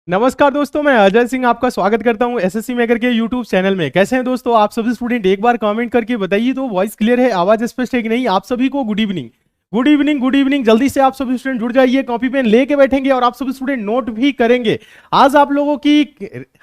नमस्कार दोस्तों, मैं अजय सिंह आपका स्वागत करता हूं एसएससी मेकर के यूट्यूब चैनल में। कैसे हैं दोस्तों आप सभी स्टूडेंट? एक बार कमेंट करके बताइए तो वॉइस क्लियर है, आवाज स्पष्ट है कि नहीं। आप सभी को good evening, good evening, good evening. जल्दी से आप सभी स्टूडेंट जुड़ जाइए, कॉपी पेन लेके बैठेंगे और आप सभी स्टूडेंट नोट भी करेंगे। आज आप लोगों की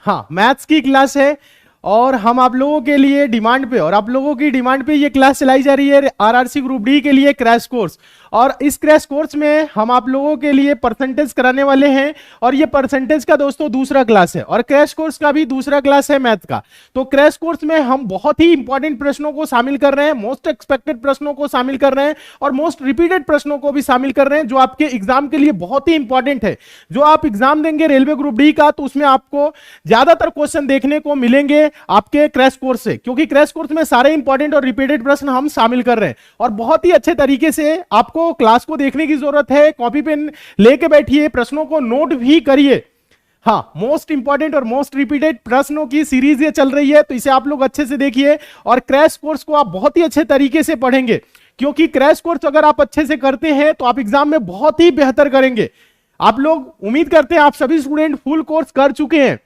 मैथ्स की क्लास है और हम आप लोगों के लिए डिमांड पे और आप लोगों की डिमांड पे ये क्लास चलाई जा रही है आरआरसी ग्रुप डी के लिए क्रैश कोर्स। और इस क्रैश कोर्स में हम आप लोगों के लिए परसेंटेज कराने वाले हैं और ये परसेंटेज का दोस्तों दूसरा क्लास है और क्रैश कोर्स का भी दूसरा क्लास है मैथ का। तो क्रैश कोर्स में हम बहुत ही इंपॉर्टेंट प्रश्नों को शामिल कर रहे हैं, मोस्ट एक्सपेक्टेड प्रश्नों को शामिल कर रहे हैं और मोस्ट रिपीटेड प्रश्नों को भी शामिल कर रहे हैं जो आपके एग्जाम के लिए बहुत ही इंपॉर्टेंट है। जो आप एग्जाम देंगे रेलवे ग्रुप डी का तो उसमें आपको ज्यादातर क्वेश्चन देखने को मिलेंगे आपके क्रैश कोर्स से, क्योंकि क्रैश कोर्स में सारे इंपॉर्टेंट और रिपीटेड प्रश्न हम शामिल कर रहे हैं और बहुत ही अच्छे तरीके से आपको क्लास को देखने की जरूरत है। कॉपी पेन लेके बैठिए, प्रश्नों को नोट भी करिए। मोस्ट इंपॉर्टेंट और मोस्ट रिपीटेड प्रश्नों की सीरीज ये चल रही है, तो इसे आप लोग अच्छे से देखिए और क्रैश कोर्स को आप बहुत ही अच्छे तरीके से पढ़ेंगे, क्योंकि क्रैश कोर्स अगर आप अच्छे से करते हैं तो आप एग्जाम में बहुत ही बेहतर करेंगे। आप लोग उम्मीद करते हैं आप सभी स्टूडेंट फुल कोर्स कर चुके हैं,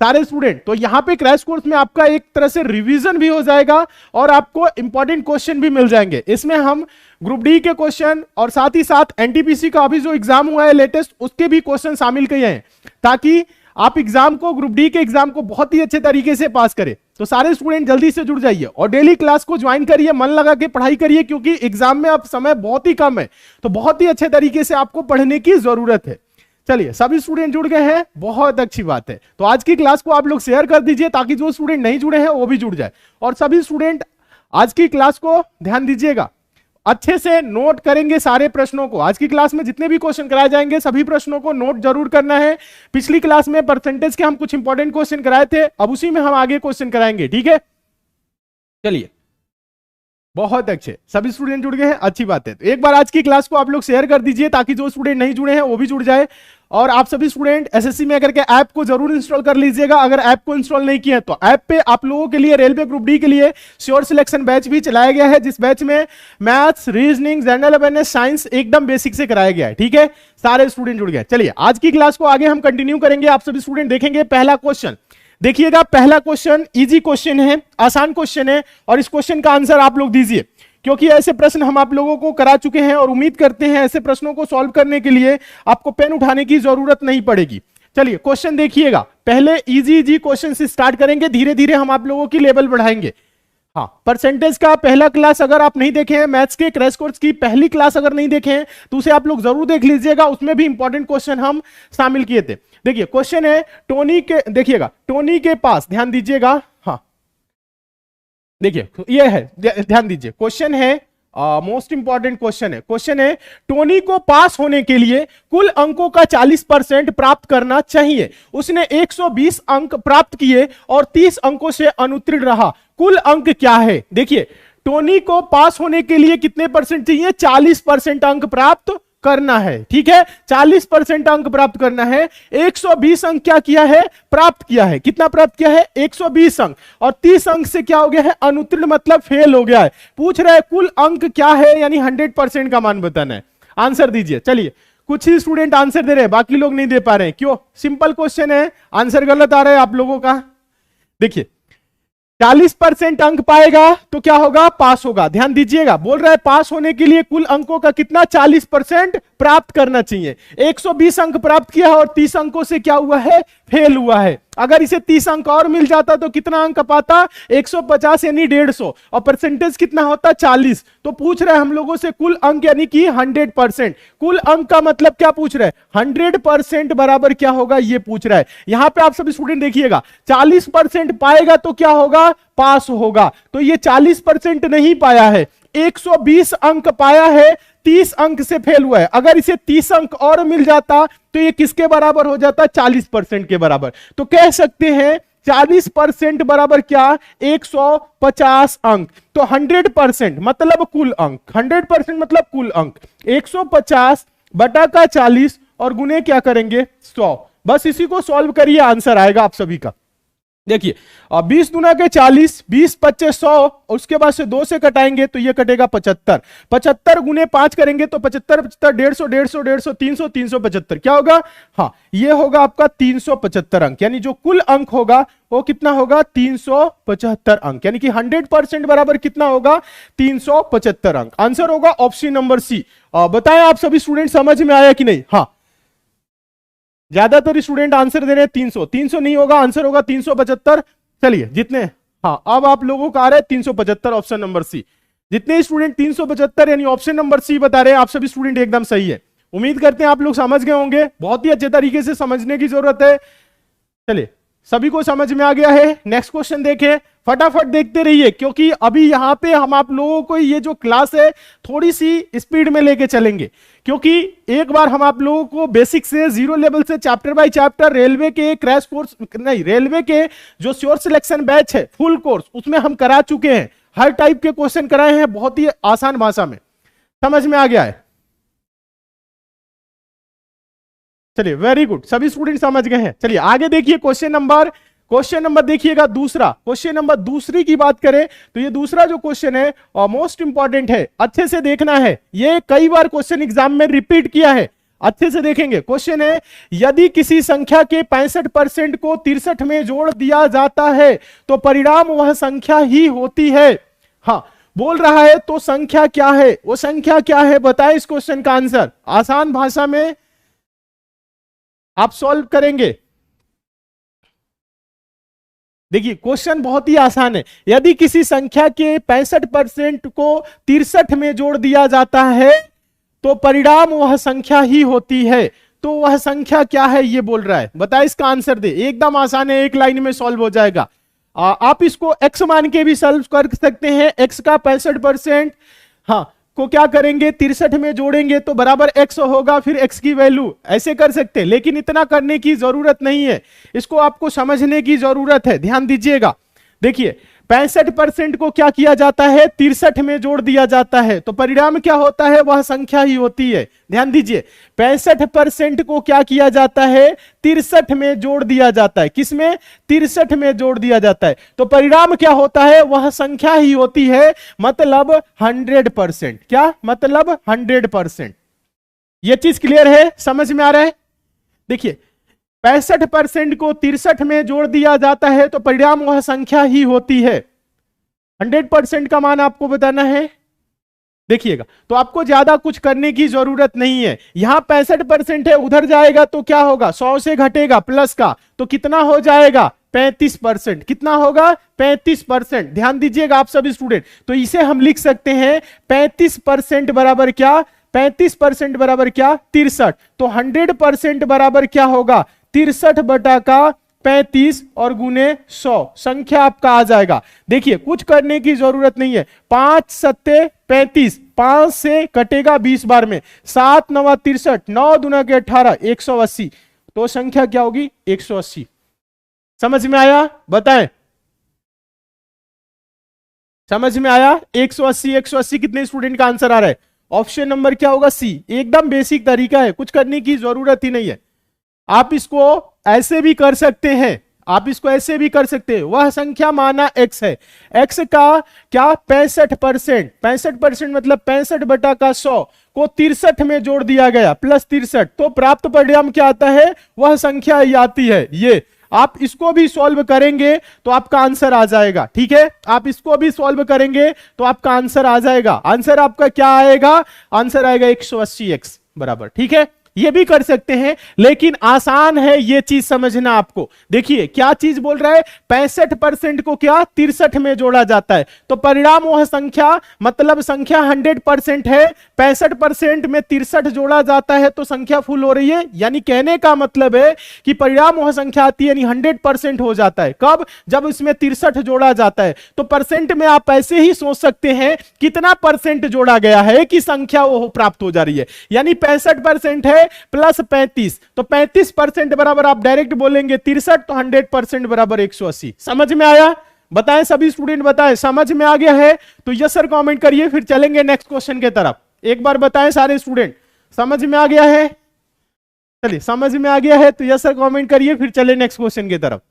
सारे स्टूडेंट। तो यहां पे क्रैश कोर्स में आपका एक तरह से रिवीजन भी हो जाएगा और आपको इंपॉर्टेंट क्वेश्चन भी मिल जाएंगे। इसमें हम ग्रुप डी के क्वेश्चन और साथ ही साथ एनटीपीसी का अभी जो एग्जाम हुआ है लेटेस्ट उसके भी क्वेश्चन शामिल किए हैं, ताकि आप एग्जाम को, ग्रुप डी के एग्जाम को बहुत ही अच्छे तरीके से पास करें। तो सारे स्टूडेंट जल्दी से जुड़ जाइए और डेली क्लास को ज्वाइन करिए, मन लगा के पढ़ाई करिए, क्योंकि एग्जाम में अब समय बहुत ही कम है, तो बहुत ही अच्छे तरीके से आपको पढ़ने की जरूरत है। चलिए, सभी स्टूडेंट जुड़ गए हैं, बहुत अच्छी बात है। तो आज की क्लास को आप लोग शेयर कर दीजिए ताकि जो स्टूडेंट नहीं जुड़े हैं वो भी जुड़ जाए। और सभी स्टूडेंट आज की क्लास को ध्यान दीजिएगा, अच्छे से नोट करेंगे सारे प्रश्नों को। आज की क्लास में जितने भी क्वेश्चन कराए जाएंगे सभी प्रश्नों को नोट जरूर करना है। पिछली क्लास में परसेंटेज के हम कुछ इंपॉर्टेंट क्वेश्चन कराए थे, अब उसी में हम आगे क्वेश्चन कराएंगे, ठीक है। चलिए, बहुत अच्छे, सभी स्टूडेंट जुड़ गए हैं, अच्छी बात है। तो एक बार आज की क्लास को आप लोग शेयर कर दीजिए ताकि जो स्टूडेंट नहीं जुड़े हैं वो भी जुड़ जाए। और आप सभी स्टूडेंट एसएससी मेकर के ऐप को जरूर इंस्टॉल कर लीजिएगा। अगर ऐप को इंस्टॉल नहीं किया है तो ऐप पे आप लोगों के लिए रेलवे ग्रुप डी के लिए श्योर सिलेक्शन बैच भी चलाया गया है, जिस बैच में maths, reasoning, general awareness, science एकदम बेसिक से कराया गया है, ठीक है। सारे स्टूडेंट जुड़ गए। चलिए, आज की क्लास को आगे हम कंटिन्यू करेंगे। आप सभी स्टूडेंट देखेंगे पहला क्वेश्चन, देखिएगा पहला क्वेश्चन इजी क्वेश्चन है, आसान क्वेश्चन है और इस क्वेश्चन का आंसर आप लोग दीजिए, क्योंकि ऐसे प्रश्न हम आप लोगों को करा चुके हैं और उम्मीद करते हैं ऐसे प्रश्नों को सॉल्व करने के लिए आपको पेन उठाने की जरूरत नहीं पड़ेगी। चलिए, क्वेश्चन देखिएगा। पहले इजी इजी क्वेश्चन से स्टार्ट करेंगे, धीरे धीरे हम आप लोगों की लेवल बढ़ाएंगे। परसेंटेज का पहला क्लास अगर आप नहीं देखे हैं, मैथ्स के क्रैश कोर्स की पहली क्लास अगर नहीं देखे हैं तो उसे आप लोग जरूर देख लीजिएगा, उसमें भी इंपॉर्टेंट क्वेश्चन हम शामिल किए थे। देखिए क्वेश्चन है टोनी के, देखिएगा टोनी के पास, ध्यान दीजिएगा। देखिए ये है, ध्यान दीजिए, क्वेश्चन है मोस्ट इंपॉर्टेंट क्वेश्चन है। क्वेश्चन है टोनी को पास होने के लिए कुल अंकों का 40% प्राप्त करना चाहिए। उसने 120 अंक प्राप्त किए और 30 अंकों से अनुत्तीर्ण रहा। कुल अंक क्या है? देखिए, टोनी को पास होने के लिए कितने परसेंट चाहिए? 40% अंक प्राप्त करना है, ठीक है। 40% अंक प्राप्त करना है। 120 अंक क्या किया है? प्राप्त किया है। कितना प्राप्त किया है? 120 अंक। और 30 अंक से क्या हो गया है? अनुत्तीर्ण, मतलब फेल हो गया है। पूछ रहे हैं कुल अंक क्या है, यानी 100% का मान बताना है। आंसर दीजिए। चलिए, कुछ ही स्टूडेंट आंसर दे रहे हैं, बाकी लोग नहीं दे पा रहे हैं, क्यों? सिंपल क्वेश्चन है, आंसर गलत आ रहा है आप लोगों का। देखिए 40% अंक पाएगा तो क्या होगा? पास होगा। ध्यान दीजिएगा, बोल रहा है पास होने के लिए कुल अंकों का कितना? 40% प्राप्त करना चाहिए। 120 अंक प्राप्त किया है और 30 अंकों से क्या हुआ है? फेल हुआ है। अगर इसे 30 अंक और मिल जाता तो कितना अंक पाता? 150 यानी 150, और परसेंटेज कितना होता? 40। तो पूछ रहे हैं हम लोगों से कुल अंक यानी कि 100%। कुल अंक का मतलब क्या पूछ रहे हैं? 100% बराबर क्या होगा ये पूछ रहा है। यहां पे आप सभी स्टूडेंट देखिएगा, 40% पाएगा तो क्या होगा? पास होगा। तो ये 40% नहीं पाया है, 120 अंक पाया है, 30 अंक से फेल हुआ है। अगर इसे 30 अंक और मिल जाता तो ये किसके बराबर हो जाता? 40% के बराबर। तो कह सकते हैं 40% बराबर क्या? 150 अंक। तो 100% मतलब कुल अंक, 100% मतलब कुल अंक 150 बटा का 40 और गुने क्या करेंगे? 100। बस इसी को सॉल्व करिए, आंसर आएगा आप सभी का। देखिए 20 दूना के 40, 20 25 100, उसके बाद से 2 से कटाएंगे तो ये कटेगा 75, 75 गुने 5 करेंगे तो 75 75 150 150 150 300 375 क्या होगा, हाँ ये होगा आपका 375 अंक, यानी जो कुल अंक होगा वो कितना होगा 375 अंक, यानी कि 100% बराबर कितना होगा 375 अंक। आंसर होगा ऑप्शन नंबर सी। बताएं आप सभी स्टूडेंट समझ में आया कि नहीं। हाँ ज्यादातर स्टूडेंट आंसर दे रहे हैं 300, 300 नहीं होगा, आंसर होगा 375। चलिए जितने, हाँ अब आप लोगों का आ रहा है 375 ऑप्शन नंबर सी। जितने स्टूडेंट 375 यानी ऑप्शन नंबर सी बता रहे हैं आप सभी स्टूडेंट एकदम सही है। उम्मीद करते हैं आप लोग समझ गए होंगे, बहुत ही अच्छे तरीके से समझने की जरूरत है। चलिए सभी को समझ में आ गया है, नेक्स्ट क्वेश्चन देखें, फटाफट देखते रहिए क्योंकि अभी यहां पे हम आप लोगों को ये जो क्लास है थोड़ी सी स्पीड में लेके चलेंगे, क्योंकि एक बार हम आप लोगों को बेसिक से जीरो लेवल से चैप्टर बाय चैप्टर रेलवे के क्रैश कोर्स नहीं, रेलवे के जो श्योर सिलेक्शन बैच है फुल कोर्स उसमें हम करा चुके हैं, हर टाइप के क्वेश्चन कराए हैं बहुत ही आसान भाषा में, समझ में आ गया है। चलिए वेरी गुड, सभी स्टूडेंट समझ गए हैं। चलिए आगे देखिए क्वेश्चन नंबर देखिएगा दूसरा, क्वेश्चन नंबर दूसरी की बात करें तो ये दूसरा जो क्वेश्चन है और मोस्ट इंपॉर्टेंट है, अच्छे से देखना है, ये कई बार क्वेश्चन एग्जाम में रिपीट किया है, अच्छे से देखेंगे। क्वेश्चन है यदि किसी संख्या के 65% को 63 में जोड़ दिया जाता है तो परिणाम वह संख्या ही होती है। हाँ बोल रहा है तो संख्या क्या है, वो संख्या क्या है बताए इस क्वेश्चन का आंसर, आसान भाषा में आप सॉल्व करेंगे। देखिए क्वेश्चन बहुत ही आसान है, यदि किसी संख्या के 65% को 63 में जोड़ दिया जाता है तो परिणाम वह संख्या ही होती है, तो वह संख्या क्या है ये बोल रहा है, बताए इसका आंसर दे। एकदम आसान है, एक लाइन में सॉल्व हो जाएगा। आप इसको x मान के भी सॉल्व कर सकते हैं, x का 65% हाँ को क्या करेंगे 63 में जोड़ेंगे तो बराबर x होगा, फिर x की वैल्यू ऐसे कर सकते हैं, लेकिन इतना करने की जरूरत नहीं है, इसको आपको समझने की जरूरत है, ध्यान दीजिएगा। देखिए 65% को क्या किया जाता है 63 में जोड़ दिया जाता है तो परिणाम क्या होता है, वह संख्या ही होती है। ध्यान दीजिए 65% को क्या किया जाता है 63 में जोड़ दिया जाता है, किसमें 63 में जोड़ दिया जाता है तो परिणाम क्या होता है, वह संख्या ही होती है, मतलब 100%। क्या मतलब 100%। यह चीज क्लियर है, समझ में आ रहा है। देखिए 65% को 63 में जोड़ दिया जाता है तो परिणाम वह संख्या ही होती है। 100% का मान आपको बताना है, देखिएगा तो आपको ज्यादा कुछ करने की जरूरत नहीं है। यहां 65% है, उधर जाएगा तो क्या होगा 100 से घटेगा प्लस का तो कितना हो जाएगा 35%। कितना होगा 35%। ध्यान दीजिएगा आप सभी स्टूडेंट, तो इसे हम लिख सकते हैं 35% बराबर क्या 35% बराबर क्या 63, तो 100% बराबर क्या होगा 63 बटा का 35 और गुने 100 संख्या आपका आ जाएगा। देखिए कुछ करने की जरूरत नहीं है, 5 सत्ते 35, 5 से कटेगा 20 बार में, 7 9 63, 9 दूना के 18, 180, तो संख्या क्या होगी 180। समझ में आया बताएं, समझ में आया 180 180 कितने स्टूडेंट का आंसर आ रहा है, ऑप्शन नंबर क्या होगा सी। एकदम बेसिक तरीका है, कुछ करने की जरूरत ही नहीं है। आप इसको ऐसे भी कर सकते हैं, आप इसको ऐसे भी कर सकते हैं, वह संख्या माना x है, x का क्या 65%, 65% मतलब 65 बटा का 100 को 63 में जोड़ दिया गया प्लस 63, तो प्राप्त परिणाम क्या आता है, वह संख्या ही आती है। ये आप इसको भी सॉल्व करेंगे तो आपका आंसर आ जाएगा, ठीक है, आप इसको भी सॉल्व करेंगे तो आपका आंसर आ जाएगा। आंसर आपका क्या आएगा, आंसर आएगा 180x बराबर, ठीक है। ये भी कर सकते हैं लेकिन आसान है ये चीज समझना आपको। देखिए क्या चीज बोल रहा है 65% को क्या 63 में जोड़ा जाता है तो परिणाम वह संख्या, मतलब संख्या 100% है, 65% में 63 जोड़ा जाता है तो संख्या फुल हो रही है, यानी कहने का मतलब है कि परिणाम वह संख्या आती है, यानी 100% हो जाता है। कब, जब इसमें 63 जोड़ा जाता है। तो परसेंट में आप ऐसे ही सोच सकते हैं कितना परसेंट जोड़ा गया है कि संख्या वो प्राप्त हो जा रही है, यानी 65% है प्लस 35, तो 35% बराबर आप डायरेक्ट बोलेंगे 63, तो 100% बराबर 180। समझ में आया बताएं सभी स्टूडेंट, बताएं समझ में आ गया है तो यस सर कमेंट करिए, फिर चलेंगे नेक्स्ट क्वेश्चन के तरफ। एक बार बताएं सारे स्टूडेंट समझ में आ गया है, चलिए समझ में आ गया है तो यस सर कमेंट करिए, फिर चले नेक्स्ट क्वेश्चन की तरफ।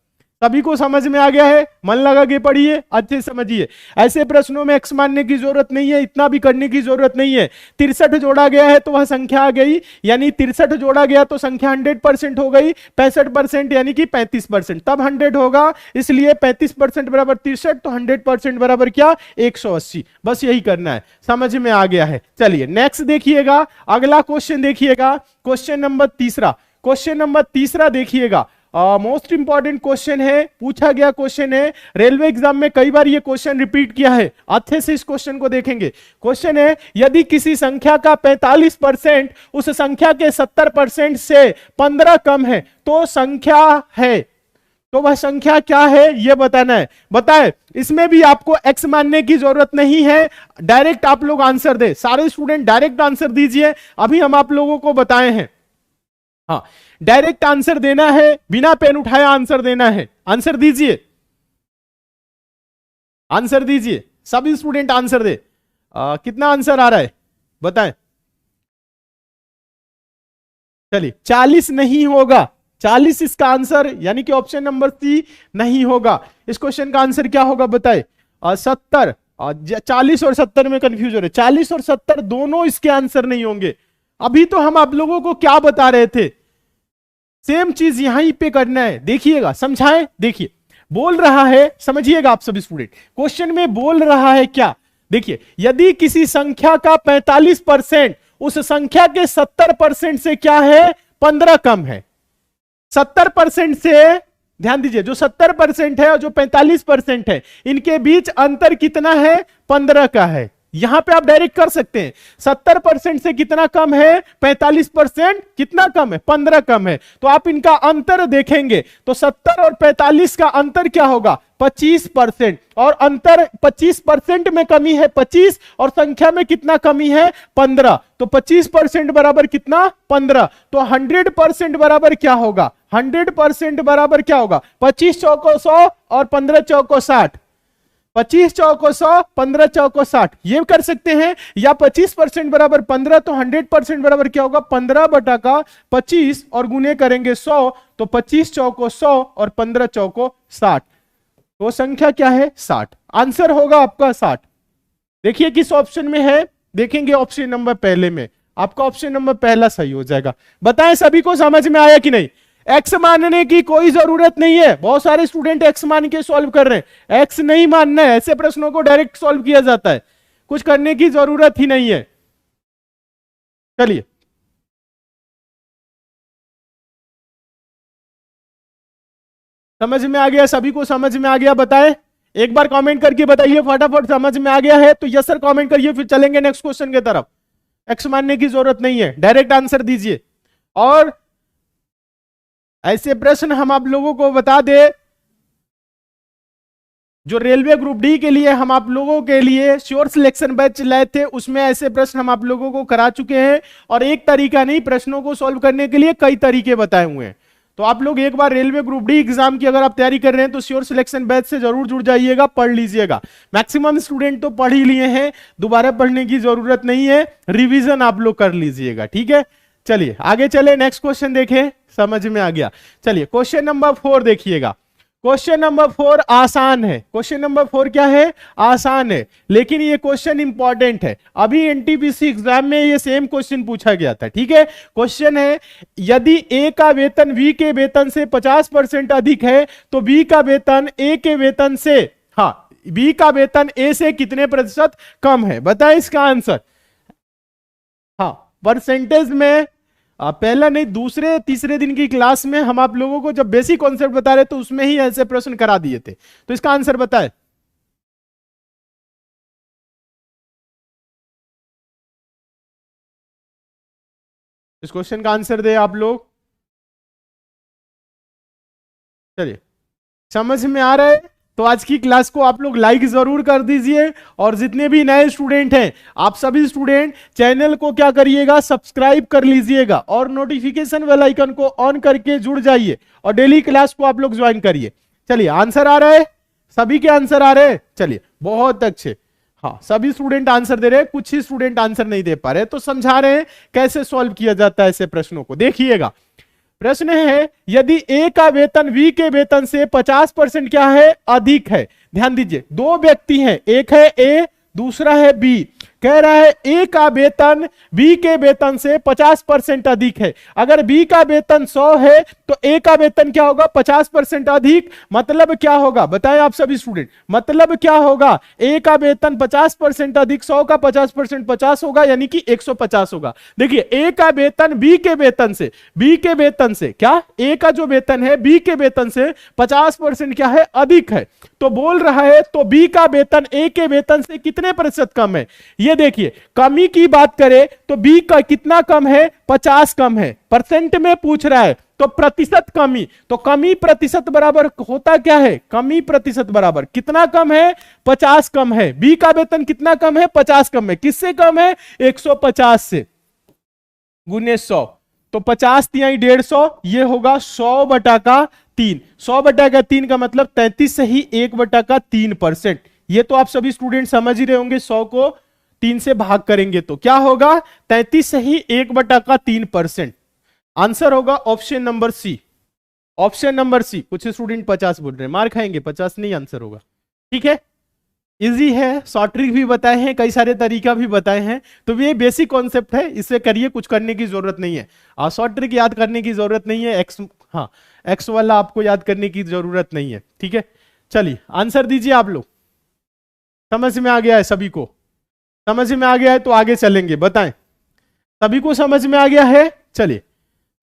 सभी को समझ में आ गया है? मन लगा के पढ़िए, अच्छे समझिए। ऐसे प्रश्नों में x मानने की जरूरत नहीं है, इतना भी करने की जरूरत नहीं है। 63 जोड़ा गया है तो वह संख्या आ गई, यानी 63 जोड़ा गया तो संख्या 100% हो गई, 65% यानी कि 35%, तब 100 होगा, इसलिए 35% बराबर 63, तो 100% बराबर क्या? 180। बस यही करना है, समझ में आ गया है। चलिए नेक्स्ट देखिएगा, अगला क्वेश्चन देखिएगा, क्वेश्चन नंबर तीसरा। क्वेश्चन नंबर तीसरा देखिएगा, मोस्ट इंपॉर्टेंट क्वेश्चन है, पूछा गया क्वेश्चन है, रेलवे एग्जाम में कई बार ये क्वेश्चन रिपीट किया है। अच्छे से इस क्वेश्चन को देखेंगे। क्वेश्चन है, यदि किसी संख्या का 45% उस संख्या के 70% से 15 कम है तो संख्या है, तो वह संख्या क्या है यह बताना है। बताए, इसमें भी आपको x मानने की जरूरत नहीं है, डायरेक्ट आप लोग आंसर दे। सारे स्टूडेंट डायरेक्ट आंसर दीजिए, अभी हम आप लोगों को बताए हैं। हाँ, डायरेक्ट आंसर देना है, बिना पेन उठाए आंसर देना है। आंसर दीजिए, आंसर दीजिए, सभी स्टूडेंट आंसर दे। कितना आंसर आ रहा है बताएं। चलिए 40 नहीं होगा, 40 इसका आंसर, यानी कि ऑप्शन नंबर सी नहीं होगा। इस क्वेश्चन का आंसर क्या होगा बताए? 70। 40 और 70 में कंफ्यूज हो रहे, 40 और 70 दोनों इसके आंसर नहीं होंगे। अभी तो हम आप लोगों को क्या बता रहे थे, सेम चीज यहीं पे करना है। देखिएगा, समझाएं, देखिए बोल रहा है, समझिएगा आप सभी स्टूडेंट। क्वेश्चन में बोल रहा है क्या, देखिए, यदि किसी संख्या का 45% उस संख्या के 70% से क्या है? 15 कम है। 70% से, ध्यान दीजिए, जो 70% है और जो 45% है, इनके बीच अंतर कितना है? 15 का है। यहां पे आप डायरेक्ट कर सकते हैं, 70% से कितना कम है? 45%। कितना कम है? 15 कम है। तो आप इनका अंतर देखेंगे तो 70 और 45 का अंतर क्या होगा? 25%। और अंतर 25% में कमी है 25, और संख्या में कितना कमी है? 15। तो 25% बराबर कितना? 15। तो 100% बराबर क्या होगा? 100% बराबर क्या होगा? 25 चौको 100 और 15 चौको 60। 25 चौको 100, 15 चौको 60, ये कर सकते हैं। या 25% बराबर 15, तो 100% बराबर क्या होगा? 15 बटा का 25 और गुने करेंगे 100, तो 25 चौको 100 और 15 चौको 60। तो संख्या क्या है? 60। आंसर होगा आपका 60। देखिए किस ऑप्शन में है, देखेंगे ऑप्शन नंबर पहले में, आपका ऑप्शन नंबर पहला सही हो जाएगा। बताएं सभी को समझ में आया कि नहीं? एक्स मानने की कोई जरूरत नहीं है। बहुत सारे स्टूडेंट एक्स मान के सॉल्व कर रहे हैं, एक्स नहीं मानना है। ऐसे प्रश्नों को डायरेक्ट सॉल्व किया जाता है, कुछ करने की जरूरत ही नहीं है। चलिए समझ में आ गया? सभी को समझ में आ गया? बताएं, एक बार कमेंट करके बताइए फटाफट। समझ में आ गया है तो यस सर कमेंट करिए, फिर चलेंगे नेक्स्ट क्वेश्चन की तरफ। एक्स मानने की जरूरत नहीं है, डायरेक्ट आंसर दीजिए। और ऐसे प्रश्न हम आप लोगों को बता दे, जो रेलवे ग्रुप डी के लिए हम आप लोगों के लिए श्योर सिलेक्शन बैच लाए थे, उसमें ऐसे प्रश्न हम आप लोगों को करा चुके हैं। और एक तरीका नहीं, प्रश्नों को सॉल्व करने के लिए कई तरीके बताए हुए हैं। तो आप लोग एक बार रेलवे ग्रुप डी एग्जाम की अगर आप तैयारी कर रहे हैं तो श्योर सिलेक्शन बैच से जरूर जुड़ जाइएगा, पढ़ लीजिएगा। मैक्सिमम स्टूडेंट तो पढ़ ही लिए हैं, दोबारा पढ़ने की जरूरत नहीं है, रिवीजन आप लोग कर लीजिएगा, ठीक है। चलिए आगे चले, नेक्स्ट क्वेश्चन देखें। समझ में आ गया? चलिए क्वेश्चन नंबर 4 देखिएगा। क्वेश्चन नंबर 4 आसान है। क्वेश्चन नंबर 4 क्या है? आसान है, लेकिन ये क्वेश्चन इंपॉर्टेंट है। अभी एनटीपीसी एग्जाम में ये सेम क्वेश्चन पूछा गया था, ठीक है। क्वेश्चन है, यदि ए का वेतन बी के वेतन से 50% अधिक है तो बी का वेतन ए के वेतन से, हाँ, बी का वेतन ए से कितने प्रतिशत कम है? बताएं इसका आंसर। हाँ, परसेंटेज में पहला नहीं, दूसरे तीसरे दिन की क्लास में हम आप लोगों को जब बेसिक कॉन्सेप्ट बता रहे तो उसमें ही ऐसे प्रश्न करा दिए थे। तो इसका आंसर बताएं। इस क्वेश्चन का आंसर दे आप लोग। चलिए समझ में आ रहा है तो आज की क्लास को आप लोग लाइक जरूर कर दीजिए। और जितने भी नए स्टूडेंट हैं, आप सभी स्टूडेंट चैनल को क्या करिएगा? सब्सक्राइब कर लीजिएगा और नोटिफिकेशन बेल आइकन को ऑन करके जुड़ जाइए और डेली क्लास को आप लोग ज्वाइन करिए। चलिए आंसर आ रहा है, सभी के आंसर आ रहे हैं। चलिए बहुत अच्छे, हाँ सभी स्टूडेंट आंसर दे रहे हैं, कुछ ही स्टूडेंट आंसर नहीं दे पा रहे, तो समझा रहे हैं कैसे सॉल्व किया जाता है ऐसे प्रश्नों को। देखिएगा प्रश्न है यदि ए का वेतन बी के वेतन से 50% क्या है, अधिक है। ध्यान दीजिए, दो व्यक्ति हैं, एक है ए दूसरा है बी। कह रहा है ए का वेतन बी के वेतन से 50% अधिक है। अगर बी का वेतन 100 है तो ए का वेतन क्या होगा, 50% अधिक। मतलब क्या होगा बताएं आप सभी स्टूडेंट, मतलब क्या होगा, ए का वेतन 50% अधिक, 100 का 50% 50 होगा, यानी कि 150 होगा। देखिए ए का वेतन बी के वेतन से क्या, ए का जो वेतन है बी के वेतन से 50% क्या है, अधिक है। तो बोल रहा है तो बी का वेतन ए के वेतन से कितने प्रतिशत कम है। ये देखिए कमी की बात करें तो बी का कितना कम है, 50 कम है। परसेंट में पूछ रहा है तो प्रतिशत कमी, तो कमी प्रतिशत बराबर होता क्या है, कमी प्रतिशत बराबर कितना कम है, 50 कम है। बी का वेतन कितना कम है, 50 कम है। किससे कम है, 150 से, गुने 100, तो 50 तिहाई 150, ये होगा 100/3। 100/3 का मतलब 33 से ही 1/3%। ये तो आप सभी स्टूडेंट समझ ही रहे होंगे, 100 को 3 से भाग करेंगे तो क्या होगा, 33 से ही 1/3%। आंसर होगा option number C, option number C. कुछ स्टूडेंट 50 बोल रहे हैं, मार खाएंगे, 50 नहीं आंसर होगा। ठीक है, इजी है, शॉर्ट ट्रिक भी बताए हैं, कई सारे तरीका भी बताए हैं। तो ये बेसिक कॉन्सेप्ट है, इससे करिए, कुछ करने की जरूरत नहीं है। शॉर्ट ट्रिक याद करने की जरूरत नहीं है, एक्स वाला आपको याद करने की जरूरत नहीं है। ठीक है, चलिए आंसर दीजिए आप लोग। समझ में आ गया है सभी को, समझ में आ गया है तो आगे चलेंगे, बताएं सभी को समझ में आ गया है। चलिए,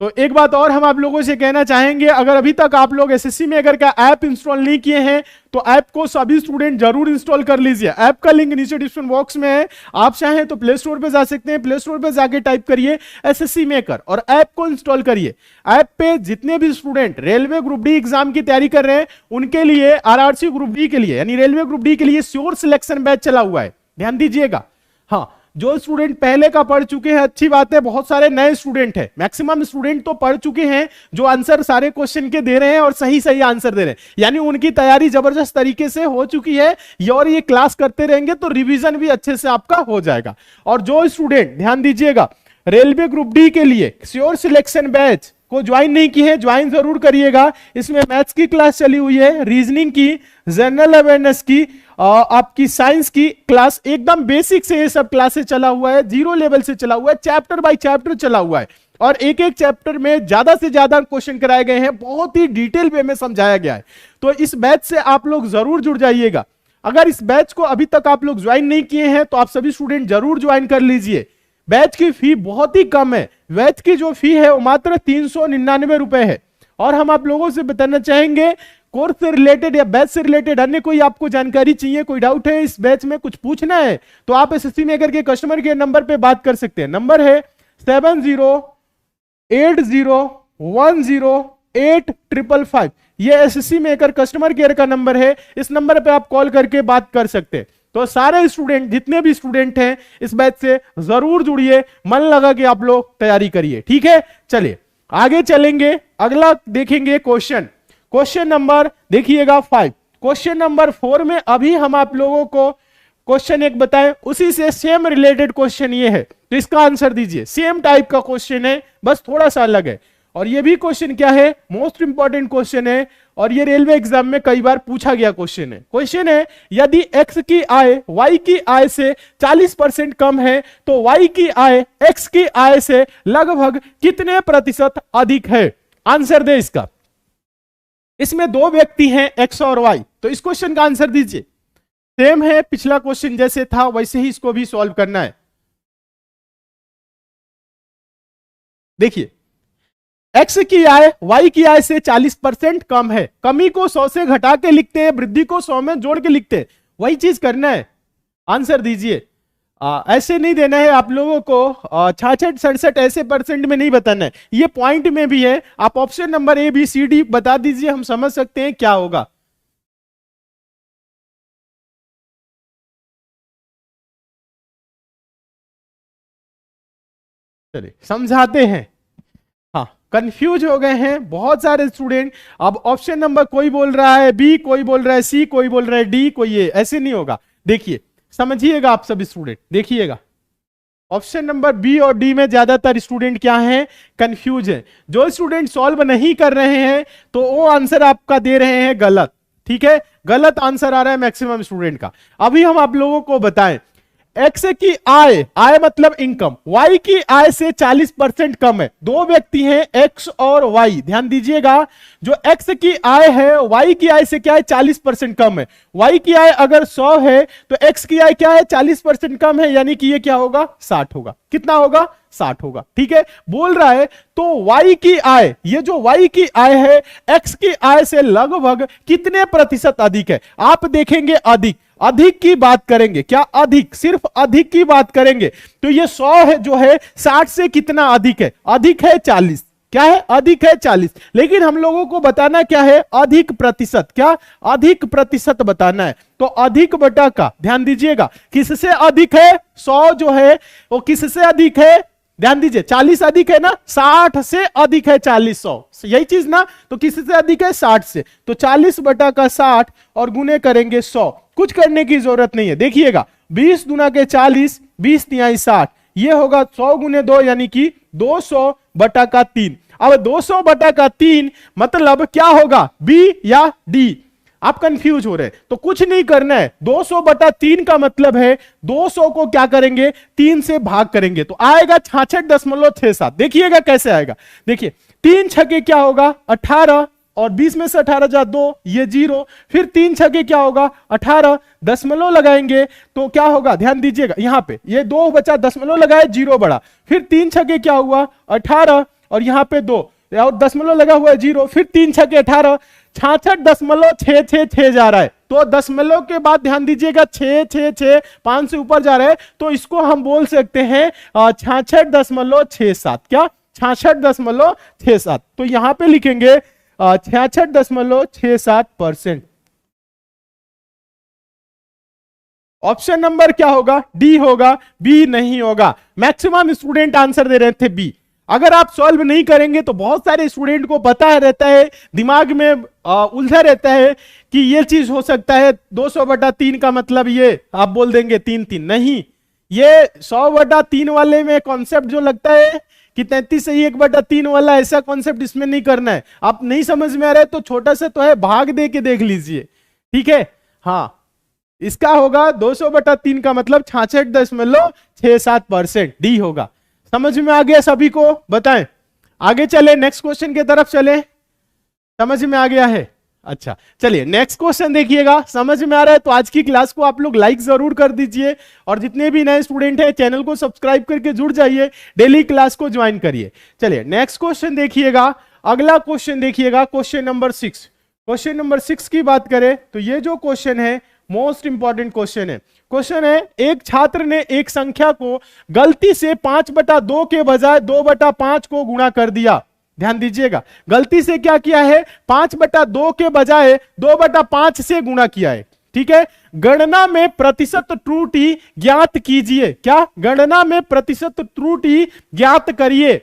तो एक बात और हम आप लोगों से कहना चाहेंगे, अगर अभी तक आप लोग एसएससी मेकर का ऐप इंस्टॉल नहीं किए हैं तो ऐप को सभी स्टूडेंट जरूर इंस्टॉल कर लीजिए। ऐप का लिंक नीचे डिस्क्रिप्शन बॉक्स में है, आप चाहें तो प्ले स्टोर पे जा सकते हैं। प्ले स्टोर पे जाके टाइप करिए एसएससी मेकर और ऐप को इंस्टॉल करिए। ऐप पे जितने भी student railway group D exam की तैयारी कर रहे हैं उनके लिए, आरआरसी ग्रुप डी के लिए यानी रेलवे ग्रुप डी के लिए श्योर सिलेक्शन बैच चला हुआ है, ध्यान दीजिएगा। हाँ, जो स्टूडेंट पहले का पढ़ चुके हैं अच्छी बात है, बहुत सारे नए स्टूडेंट हैं, मैक्सिमम स्टूडेंट तो पढ़ चुके हैं जो आंसर सारे क्वेश्चन के दे रहे हैं और सही सही आंसर दे रहे हैं, यानी उनकी तैयारी जबरदस्त तरीके से हो चुकी है। और ये क्लास करते रहेंगे तो रिवीजन भी अच्छे से आपका हो जाएगा। और जो स्टूडेंट, ध्यान दीजिएगा, रेलवे ग्रुप डी के लिए श्योर सिलेक्शन बैच को ज्वाइन नहीं की है, ज्वाइन जरूर करिएगा। इसमें मैथ्स की क्लास चली हुई है, रीजनिंग की, जनरल अवेयरनेस की, आपकी साइंस की क्लास, एकदम बेसिक से ये सब क्लासेस चला हुआ है, जीरो लेवल से चला हुआ है, चैप्टर बाय चैप्टर चला हुआ है और एक एक चैप्टर में ज्यादा से ज्यादा क्वेश्चन कराए गए हैं, बहुत ही डिटेल वे में समझाया गया है। तो इस बैच से आप लोग जरूर जुड़ जाइएगा। अगर इस बैच को अभी तक आप लोग ज्वाइन नहीं किए हैं तो आप सभी स्टूडेंट जरूर ज्वाइन कर लीजिए। बैच की फी बहुत ही कम है, बैच की जो फी है वो मात्र 399 रुपए है। और हम आप लोगों से बताना चाहेंगे, कोर्स से रिलेटेड या बैच से रिलेटेड अन्य कोई आपको जानकारी चाहिए, कोई डाउट है इस बैच में, कुछ पूछना है तो आप एसएससी मेकर के कस्टमर केयर नंबर पे बात कर सकते हैं। नंबर है 7080108555। ये एसएससी मेकर कस्टमर केयर का नंबर है, इस नंबर पे आप कॉल करके बात कर सकते हैं। तो सारे स्टूडेंट, जितने भी स्टूडेंट हैं इस बैच से जरूर जुड़िए, मन लगा कि आप लोग तैयारी करिए। ठीक है, चलिए आगे चलेंगे, अगला देखेंगे क्वेश्चन। क्वेश्चन नंबर देखिएगा 5। क्वेश्चन नंबर 4 में अभी हम आप लोगों को क्वेश्चन एक बताएं, उसी से सेम रिलेटेड क्वेश्चन ये है, तो इसका आंसर दीजिए। सेम टाइप का क्वेश्चन है, बस थोड़ा सा अलग है। और ये भी क्वेश्चन क्या है, मोस्ट इंपॉर्टेंट क्वेश्चन है और ये रेलवे एग्जाम में कई बार पूछा गया क्वेश्चन है। क्वेश्चन है, यदि x की आय y की आय से 40% कम है तो y की आय x की आय से लगभग कितने प्रतिशत अधिक है। आंसर दे इसका। इसमें दो व्यक्ति हैं x और y, तो इस क्वेश्चन का आंसर दीजिए। सेम है, पिछला क्वेश्चन जैसे था वैसे ही इसको भी सॉल्व करना है। देखिए, x की आय y की आय से 40% कम है, कमी को 100 से घटा के लिखते हैं, वृद्धि को 100 में जोड़ के लिखते हैं, वही चीज करना है। आंसर दीजिए। ऐसे नहीं देना है आप लोगों को 66-67 ऐसे परसेंट में नहीं बताना है, ये पॉइंट में भी है। आप option number A B C D बता दीजिए, हम समझ सकते हैं क्या होगा। चलिए समझाते हैं। हाँ, कंफ्यूज हो गए हैं बहुत सारे स्टूडेंट। अब ऑप्शन नंबर कोई बोल रहा है बी, कोई बोल रहा है सी, कोई बोल रहा है डी, कोई ये, ऐसे नहीं होगा। देखिए समझिएगा आप सभी स्टूडेंट, देखिएगा ऑप्शन नंबर बी और डी में ज्यादातर स्टूडेंट क्या हैं, कंफ्यूज है। जो स्टूडेंट सॉल्व नहीं कर रहे हैं तो वो आंसर आपका दे रहे हैं गलत, ठीक है, गलत आंसर आ रहा है मैक्सिमम स्टूडेंट का। अभी हम आप लोगों को बताएं, एक्स की आय, आय मतलब इनकम, वाई की आय से 40% कम है। दो व्यक्ति हैं एक्स और वाई, ध्यान दीजिएगा, जो एक्स की आय है वाई की आय से क्या है, 40% कम है। वाई की आय अगर 100 है तो एक्स की आय क्या है, 40% कम है, यानी कि ये क्या होगा, 60 होगा। कितना होगा, 60 होगा, ठीक है, बोल रहा है। तो y की आय, ये जो y की आय है x की आय से लगभग कितने प्रतिशत अधिक है। आप देखेंगे अधिक, अधिक की बात करेंगे, क्या अधिक, सिर्फ अधिक की बात करेंगे तो ये 100 है जो है 60 से कितना अधिक है, अधिक है 40, क्या है, अधिक है 40। लेकिन हम लोगों को बताना क्या है, अधिक प्रतिशत, क्या अधिक प्रतिशत बताना है। तो अधिक बटा का, ध्यान दीजिएगा, किससे अधिक है, 100 जो है वो किससे अधिक है, ध्यान दीजिए, 40 अधिक है ना, 60 से अधिक है 40, 100 यही चीज ना, तो किससे अधिक है, 60 से। तो 40 बटा का 60 और गुने करेंगे 100, कुछ करने की जरूरत नहीं है। देखिएगा 20 दुना के 40, 20 तिहाई 60, ये होगा 100 गुने 2 यानी कि 200 बटा का 3। अब 200 बटा का 3 मतलब क्या होगा, बी या डी, आप कंफ्यूज हो रहे हैं तो कुछ नहीं करना है। 200 बटा 3 का मतलब है 200 को क्या करेंगे, 3 से भाग करेंगे तो आएगा 66.67। देखिएगा कैसे आएगा, देखिए 3 छके क्या होगा 18, और 20 में से 18 जा 2, ये 0, फिर 3 छके क्या होगा 18, दशमलव लगाएंगे तो क्या होगा, ध्यान दीजिएगा, यहां पे ये 2 बचा, दशमलव लगाए 0 बढ़ा, फिर 3 छके क्या हुआ 18 और यहां पे 2 और दशमलव लगा हुआ है 0, फिर 3 छके 18, 66.666 जा रहा है। तो दशमलव के बाद ध्यान दीजिएगा 6 5 से ऊपर जा रहा है तो इसको हम बोल सकते हैं 66.67, क्या 66.67। तो यहां पे लिखेंगे 66.67%। ऑप्शन नंबर क्या होगा, डी होगा, बी नहीं होगा। मैक्सिमम स्टूडेंट आंसर दे रहे थे बी। अगर आप सॉल्व नहीं करेंगे तो बहुत सारे स्टूडेंट को पता है रहता है, दिमाग में उलझा रहता है कि ये चीज हो सकता है 200 बटा 3 का मतलब ये, आप बोल देंगे 3 नहीं, ये 100 बटा 3 वाले में कॉन्सेप्ट जो लगता है कि 33 से 1 बटा 3 वाला, ऐसा कॉन्सेप्ट इसमें नहीं करना है। आप नहीं समझ में आ रहा है तो छोटा सा तो है, भाग दे के देख लीजिए, ठीक है। हाँ, इसका होगा 200 बटा 3 का मतलब 66.67%, डी होगा। समझ में आ गया सभी को, बताएं, आगे चले, नेक्स्ट क्वेश्चन की तरफ चले, समझ में आ गया है, अच्छा चलिए नेक्स्ट क्वेश्चन देखिएगा। समझ में आ रहा है तो आज की क्लास को आप लोग लाइक जरूर कर दीजिए, और जितने भी नए स्टूडेंट हैं चैनल को सब्सक्राइब करके जुड़ जाइए, डेली क्लास को ज्वाइन करिए। चलिए नेक्स्ट क्वेश्चन देखिएगा, अगला क्वेश्चन देखिएगा, क्वेश्चन नंबर 6। क्वेश्चन नंबर 6 की बात करें तो ये जो क्वेश्चन है मोस्ट इंपॉर्टेंट क्वेश्चन है। क्वेश्चन है, एक छात्र ने एक संख्या को गलती से 5/2 के बजाय 2/5 को गुणा कर दिया। ध्यान दीजिएगा, गलती से क्या किया है, 5/2 के बजाय 2/5 से गुणा किया है, ठीक है। गणना में प्रतिशत त्रुटि ज्ञात कीजिए, क्या, गणना में प्रतिशत त्रुटि ज्ञात करिए।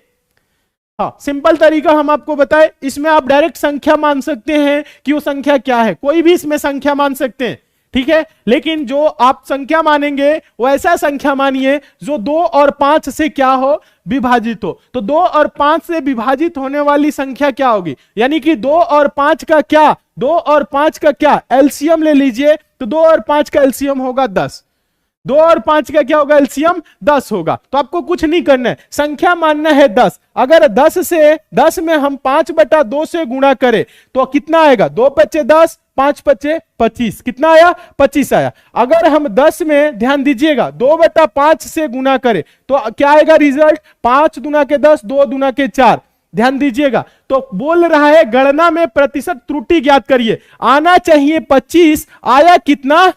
हाँ, सिंपल तरीका हम आपको बताएं, इसमें आप डायरेक्ट संख्या मान सकते हैं कि वो संख्या क्या है, कोई भी इसमें संख्या मान सकते हैं, ठीक है। लेकिन जो आप संख्या मानेंगे वो ऐसा संख्या मानिए जो 2 और 5 से क्या हो, विभाजित हो। तो 2 और 5 से विभाजित होने वाली संख्या क्या होगी, यानी कि 2 और 5 का क्या, 2 और 5 का क्या एलसीएम ले लीजिए, तो 2 और 5 का एलसीएम होगा 10, 2 और 5 का क्या होगा, एलसीएम 10 होगा। तो आपको कुछ नहीं करना है, संख्या मानना है 10। अगर 10 में हम 5/2 से गुणा करें तो कितना आएगा, 2 पच्चे 10, 5 पच्चे 25, कितना आया, 25 आया। अगर हम 10 में, ध्यान दीजिएगा, 2/5 से गुणा करें तो क्या आएगा रिजल्ट, 5 दूना के 10, 2 दूना के 4। ध्यान दीजिएगा, तो बोल रहा है गणना में प्रतिशत त्रुटि ज्ञात करिए। आना चाहिए 25, आया कितना,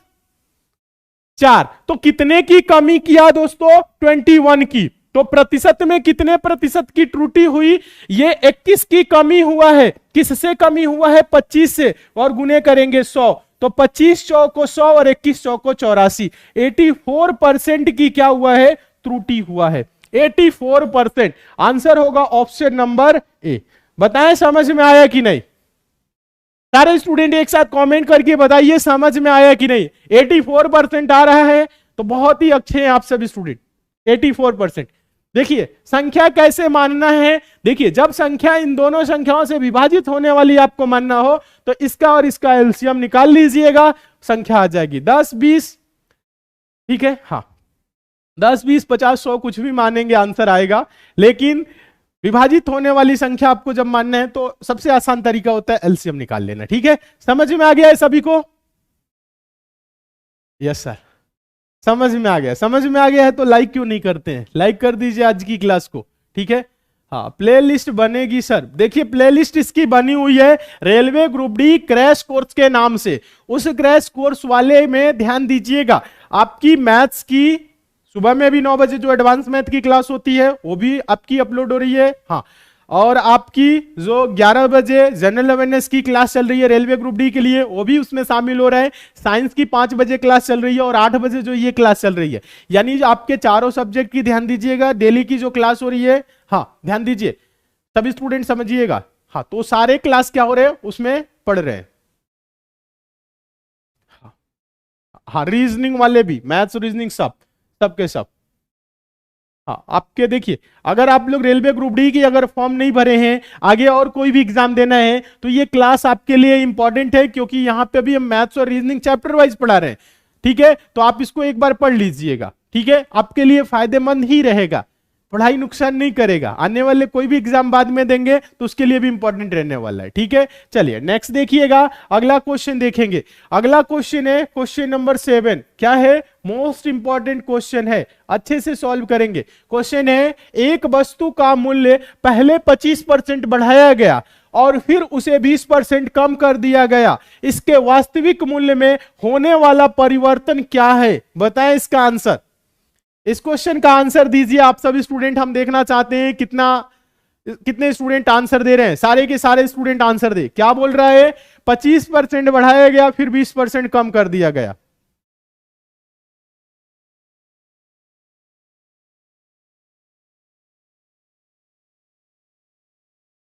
4। तो कितने की कमी किया दोस्तों, 21 की। तो प्रतिशत में कितने प्रतिशत की त्रुटि हुई, ये 21 की कमी हुआ है। किससे कमी हुआ है, 25 से, और गुने करेंगे 100। तो 25 चौको 100 और 21 चौको 84, 84% की क्या हुआ है, त्रुटि हुआ है, 84%। आंसर होगा ऑप्शन नंबर ए। बताएं समझ में आया कि नहीं, सारे स्टूडेंट एक साथ कमेंट करके बताइए समझ में आया कि नहीं। 84% आ रहा है तो बहुत ही अच्छे हैं आप सभी स्टूडेंट। 84%। देखिए संख्या कैसे मानना है, देखिए जब संख्या इन दोनों संख्याओं से विभाजित होने वाली आपको मानना हो तो इसका और इसका एलसीएम निकाल लीजिएगा, संख्या आ जाएगी 10 20। ठीक है, हाँ 10 20 50 100 कुछ भी मानेंगे आंसर आएगा, लेकिन विभाजित होने वाली संख्या आपको जब मानना है तो सबसे आसान तरीका होता है एलसीएम निकाल लेना। ठीक है, समझ में आ गया है सभी को? यस सर, समझ में आ गया। समझ में आ गया है तो लाइक क्यों नहीं करते हैं, लाइक कर दीजिए आज की क्लास को। ठीक है, हाँ प्लेलिस्ट बनेगी सर, देखिए प्लेलिस्ट इसकी बनी हुई है railway group D crash course के नाम से। उस क्रैश कोर्स वाले में ध्यान दीजिएगा, आपकी मैथ्स की सुबह में भी 9 बजे जो एडवांस मैथ की क्लास होती है वो भी आपकी अपलोड हो रही है, हाँ, और आपकी जो 11 बजे जनरल अवेयरनेस की क्लास चल रही है रेलवे ग्रुप डी के लिए वो भी उसमें शामिल हो रहा है। साइंस की 5 बजे क्लास चल रही है और 8 बजे जो ये क्लास चल रही है, यानी आपके चारों सब्जेक्ट की ध्यान दीजिएगा, डेली की जो क्लास हो रही है, हाँ ध्यान दीजिए सभी स्टूडेंट समझिएगा, हाँ तो सारे क्लास क्या हो रहे हैं उसमें पढ़ रहे हैं। हाँ रीजनिंग वाले भी, मैथ्स रीजनिंग सब सबके सब। हाँ आपके देखिए अगर आप लोग रेलवे ग्रुप डी की अगर फॉर्म नहीं भरे हैं, आगे और कोई भी एग्जाम देना है तो ये क्लास आपके लिए इंपॉर्टेंट है, क्योंकि यहाँ पे भी हम मैथ्स और रीजनिंग चैप्टर वाइज पढ़ा रहे हैं। ठीक है, तो आप इसको एक बार पढ़ लीजिएगा, ठीक है, आपके लिए फायदेमंद ही रहेगा, पढ़ाई नुकसान नहीं करेगा, आने वाले कोई भी एग्जाम बाद में देंगे तो उसके लिए भी इंपॉर्टेंट रहने वाला है। ठीक है, चलिए नेक्स्ट देखिएगा, अगला क्वेश्चन देखेंगे। अगला क्वेश्चन है क्वेश्चन नंबर 7। क्या है? मोस्ट इंपॉर्टेंट क्वेश्चन है, अच्छे से सॉल्व करेंगे। क्वेश्चन है एक वस्तु का मूल्य पहले 25% बढ़ाया गया और फिर उसे 20% कम कर दिया गया, इसके वास्तविक मूल्य में होने वाला परिवर्तन क्या है? बताएं इसका आंसर। इस क्वेश्चन का आंसर दीजिए आप सभी स्टूडेंट, हम देखना चाहते हैं कितने स्टूडेंट आंसर दे रहे हैं। सारे के सारे स्टूडेंट आंसर दे। क्या बोल रहा है? 25% बढ़ाया गया फिर 20% कम कर दिया गया।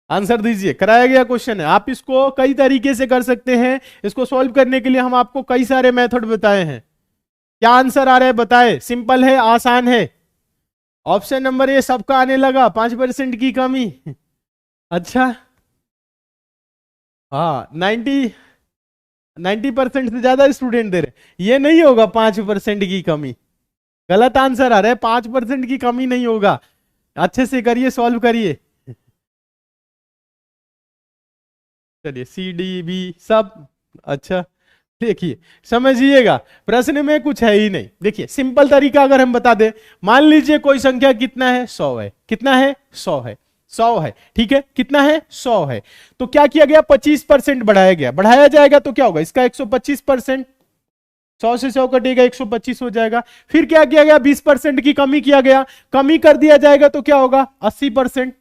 आंसर दीजिए, कराया गया क्वेश्चन है, आप इसको कई तरीके से कर सकते हैं। इसको सॉल्व करने के लिए हम आपको कई सारे मेथड बताए हैं। क्या आंसर आ रहा है बताए? सिंपल है, आसान है। ऑप्शन नंबर ए सबका आने लगा, 5% की कमी। अच्छा हाँ 90% से ज्यादा स्टूडेंट दे रहे, ये नहीं होगा 5% की कमी, गलत आंसर आ रहा है। 5% की कमी नहीं होगा, अच्छे से करिए, सॉल्व करिए। चलिए सी डी बी सब अच्छा, देखिए समझिएगा, प्रश्न में कुछ है ही नहीं। देखिए सिंपल तरीका अगर हम बता दें, मान लीजिए कोई संख्या कितना है? 100 है। कितना है? 100 है। 100 है, ठीक है, कितना है? 100 है। तो क्या किया गया? 25% बढ़ाया गया। बढ़ाया जाएगा तो क्या होगा? इसका 125%, 100 से 100 कटेगा, 125 हो जाएगा। फिर क्या किया गया? 20% की कमी किया गया, कमी कर दिया जाएगा तो क्या होगा? 80%।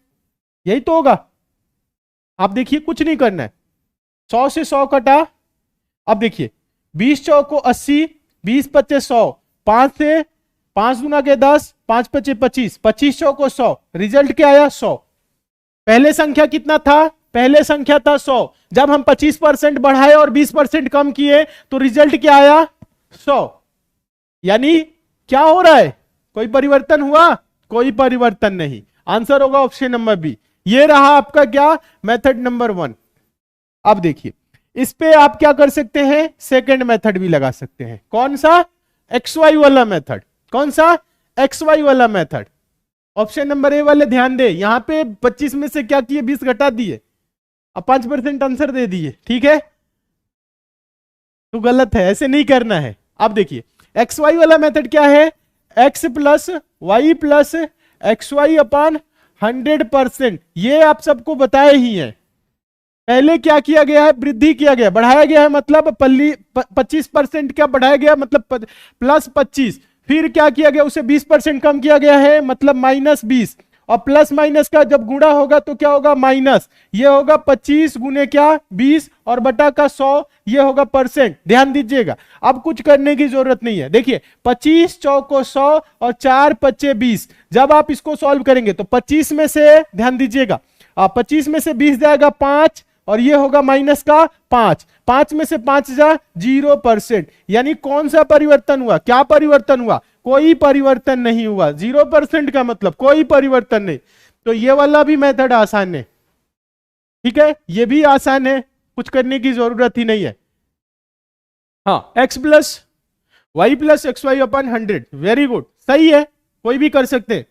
यही तो होगा। आप देखिए कुछ नहीं करना है, 100 से 100 कटा, अब देखिए 20 चौको 80, 20 पच्चे 100, 5 से 5 गुना के 10, 5 पच्चे 25, 25 चौको 100, रिजल्ट क्या आया? 100। पहले संख्या कितना था? पहले संख्या था 100, जब हम 25% बढ़ाए और 20% कम किए तो रिजल्ट क्या आया? 100। यानी क्या हो रहा है? कोई परिवर्तन हुआ? कोई परिवर्तन नहीं। आंसर होगा ऑप्शन नंबर बी। ये रहा आपका क्या? Method number 1। अब देखिए इस पे आप क्या कर सकते हैं? सेकंड मेथड भी लगा सकते हैं। कौन सा? XY वाला मेथड। कौन सा? XY वाला मेथड। ऑप्शन नंबर ए वाले ध्यान दे, यहां पे 25 में से क्या किए? 20 घटा दिए, अब 5% आंसर दे दिए, ठीक है, तो गलत है, ऐसे नहीं करना है। अब देखिए XY वाला मेथड क्या है? x plus Y plus XY upon 100%। ये आप सबको बताए ही है। पहले क्या किया गया है? वृद्धि किया गया, बढ़ाया गया है, मतलब 25% क्या बढ़ाया गया, मतलब प्लस 25। फिर क्या किया गया? उसे 20% कम किया गया है, मतलब माइनस 20। और प्लस माइनस का जब गुणा होगा तो क्या होगा? माइनस। ये होगा 25 गुने क्या? 20 और बटा का 100, ये होगा परसेंट। ध्यान दीजिएगा, अब कुछ करने की जरूरत नहीं है। देखिए 25 चौको 100 और 4 पच्चे 20। जब आप इसको सॉल्व करेंगे तो 25 में से, ध्यान दीजिएगा, 25 में से 20 जाएगा 5 और ये होगा माइनस का 5। 5 में से 5 जा 0%। यानी कौन सा परिवर्तन हुआ? क्या परिवर्तन हुआ? कोई परिवर्तन नहीं हुआ। 0% का मतलब कोई परिवर्तन नहीं। तो ये वाला भी मेथड आसान है, ठीक है, ये भी आसान है, कुछ करने की जरूरत ही नहीं है। हाँ, x plus Y plus X Y upon 100, very good, सही है, कोई भी कर सकते हैं।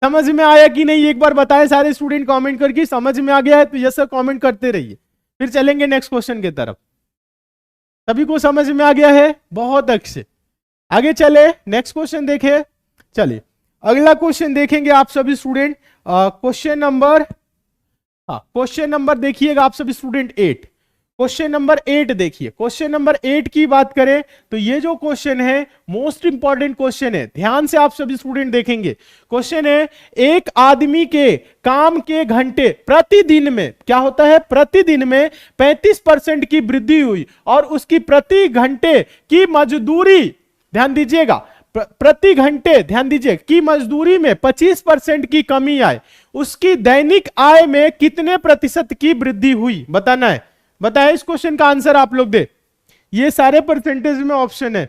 समझ में आया कि नहीं एक बार बताएं सारे स्टूडेंट कमेंट करके, समझ में आ गया है तो यस सर कमेंट करते रहिए, फिर चलेंगे नेक्स्ट क्वेश्चन की तरफ। सभी को समझ में आ गया है, बहुत अच्छे। आगे चले, नेक्स्ट क्वेश्चन देखें। चलिए अगला क्वेश्चन देखेंगे आप सभी स्टूडेंट, क्वेश्चन नंबर, हाँ क्वेश्चन नंबर देखिएगा आप सभी स्टूडेंट 8। क्वेश्चन नंबर 8 देखिए, क्वेश्चन नंबर 8 की बात करें तो ये जो क्वेश्चन है मोस्ट इंपॉर्टेंट क्वेश्चन है, ध्यान से आप सभी स्टूडेंट देखेंगे। क्वेश्चन है, एक आदमी के काम के घंटे प्रतिदिन में क्या होता है, प्रतिदिन में 35% की वृद्धि हुई और उसकी प्रति घंटे की मजदूरी, ध्यान दीजिएगा, प्रति घंटे ध्यान दीजिए की मजदूरी में 25% की कमी आए, उसकी दैनिक आय में कितने प्रतिशत की वृद्धि हुई, बताना है। बताए इस क्वेश्चन का आंसर आप लोग दे, ये सारे परसेंटेज में ऑप्शन है।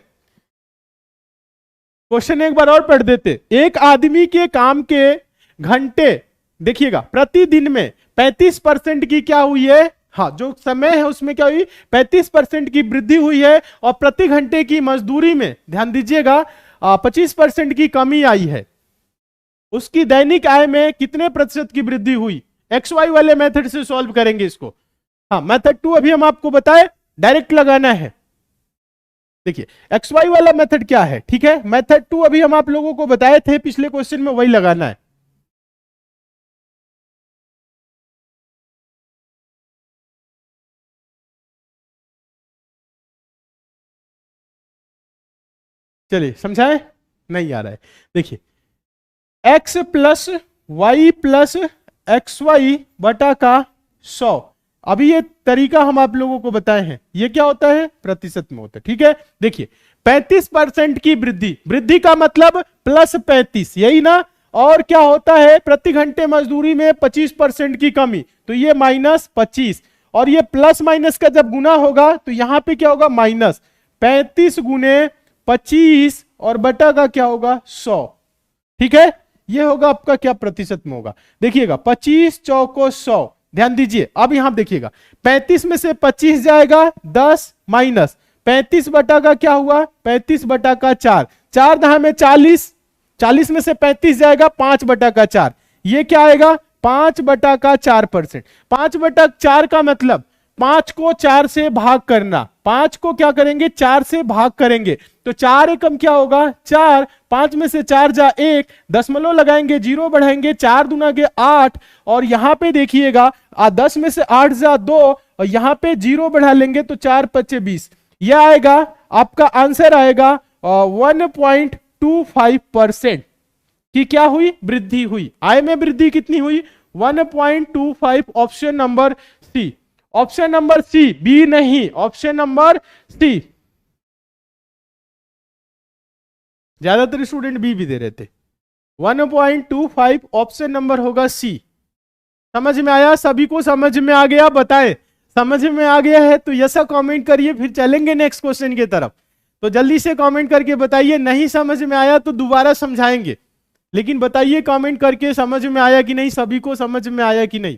क्वेश्चन एक बार और पढ़ देते, एक आदमी के काम के घंटे देखिएगा प्रतिदिन में 35% की क्या हुई है, हाँ जो समय है उसमें क्या हुई, 35% की वृद्धि हुई है और प्रति घंटे की मजदूरी में ध्यान दीजिएगा 25% की कमी आई है, उसकी दैनिक आय में कितने प्रतिशत की वृद्धि हुई। एक्स वाई वाले मेथड से सॉल्व करेंगे इसको। हाँ मेथड 2 अभी हम आपको बताए, डायरेक्ट लगाना है। देखिए एक्स वाई वाला मेथड क्या है, ठीक है, मेथड 2 अभी हम आप लोगों को बताए थे पिछले क्वेश्चन में, वही लगाना है। चलिए समझाए, नहीं आ रहा है। देखिए x plus Y plus X Y बटा का 100, अभी ये तरीका हम आप लोगों को बताए हैं, ये क्या होता है, प्रतिशत में होता है, ठीक है। देखिए 35% की वृद्धि, वृद्धि का मतलब प्लस 35, यही ना, और क्या होता है प्रति घंटे मजदूरी में 25% की कमी, तो ये -25, और ये प्लस माइनस का जब गुना होगा तो यहां पे क्या होगा, माइनस 35 गुने 25 और बटा का क्या होगा 100, ठीक है। ये होगा आपका क्या प्रतिशत में होगा, देखिएगा 25 चौको 100, ध्यान दीजिए। अब यहां देखिएगा 35 में से 25 जाएगा 10 माइनस 35 बटा का क्या हुआ, 35 बटा का 4, 4 दहा में 40, 40 में से 35 जाएगा 5 बटा का 4, ये क्या आएगा 5 बटा का 4%। 5 बटा 4 का मतलब 5 को 4 से भाग करना, 5 को क्या करेंगे 4 से भाग करेंगे, तो 4 एकम क्या होगा 4, 5 में से 4 जा 1, दशमलव लगाएंगे, 0 बढ़ाएंगे, 4 दूना के 8, और यहां पे देखिएगा 10 में से 8 जा 2, और यहां पे 0 बढ़ा लेंगे तो 4 पच्चे 20, यह आएगा आपका आंसर आएगा 1.25% की क्या हुई, वृद्धि हुई, आय में वृद्धि कितनी हुई 1.25, option number C, option number C, B नहीं, ऑप्शन नंबर सी। ज्यादातर स्टूडेंट बी भी दे रहे थे, 1.25 ऑप्शन नंबर होगा सी। समझ में आया, सभी को समझ में आ गया, बताएं समझ में आ गया है तो यस कमेंट करिए, फिर चलेंगे नेक्स्ट क्वेश्चन की तरफ। तो जल्दी से कमेंट करके बताइए, नहीं समझ में आया तो दोबारा समझाएंगे, लेकिन बताइए कमेंट करके समझ में आया कि नहीं, सभी को समझ में आया कि नहीं।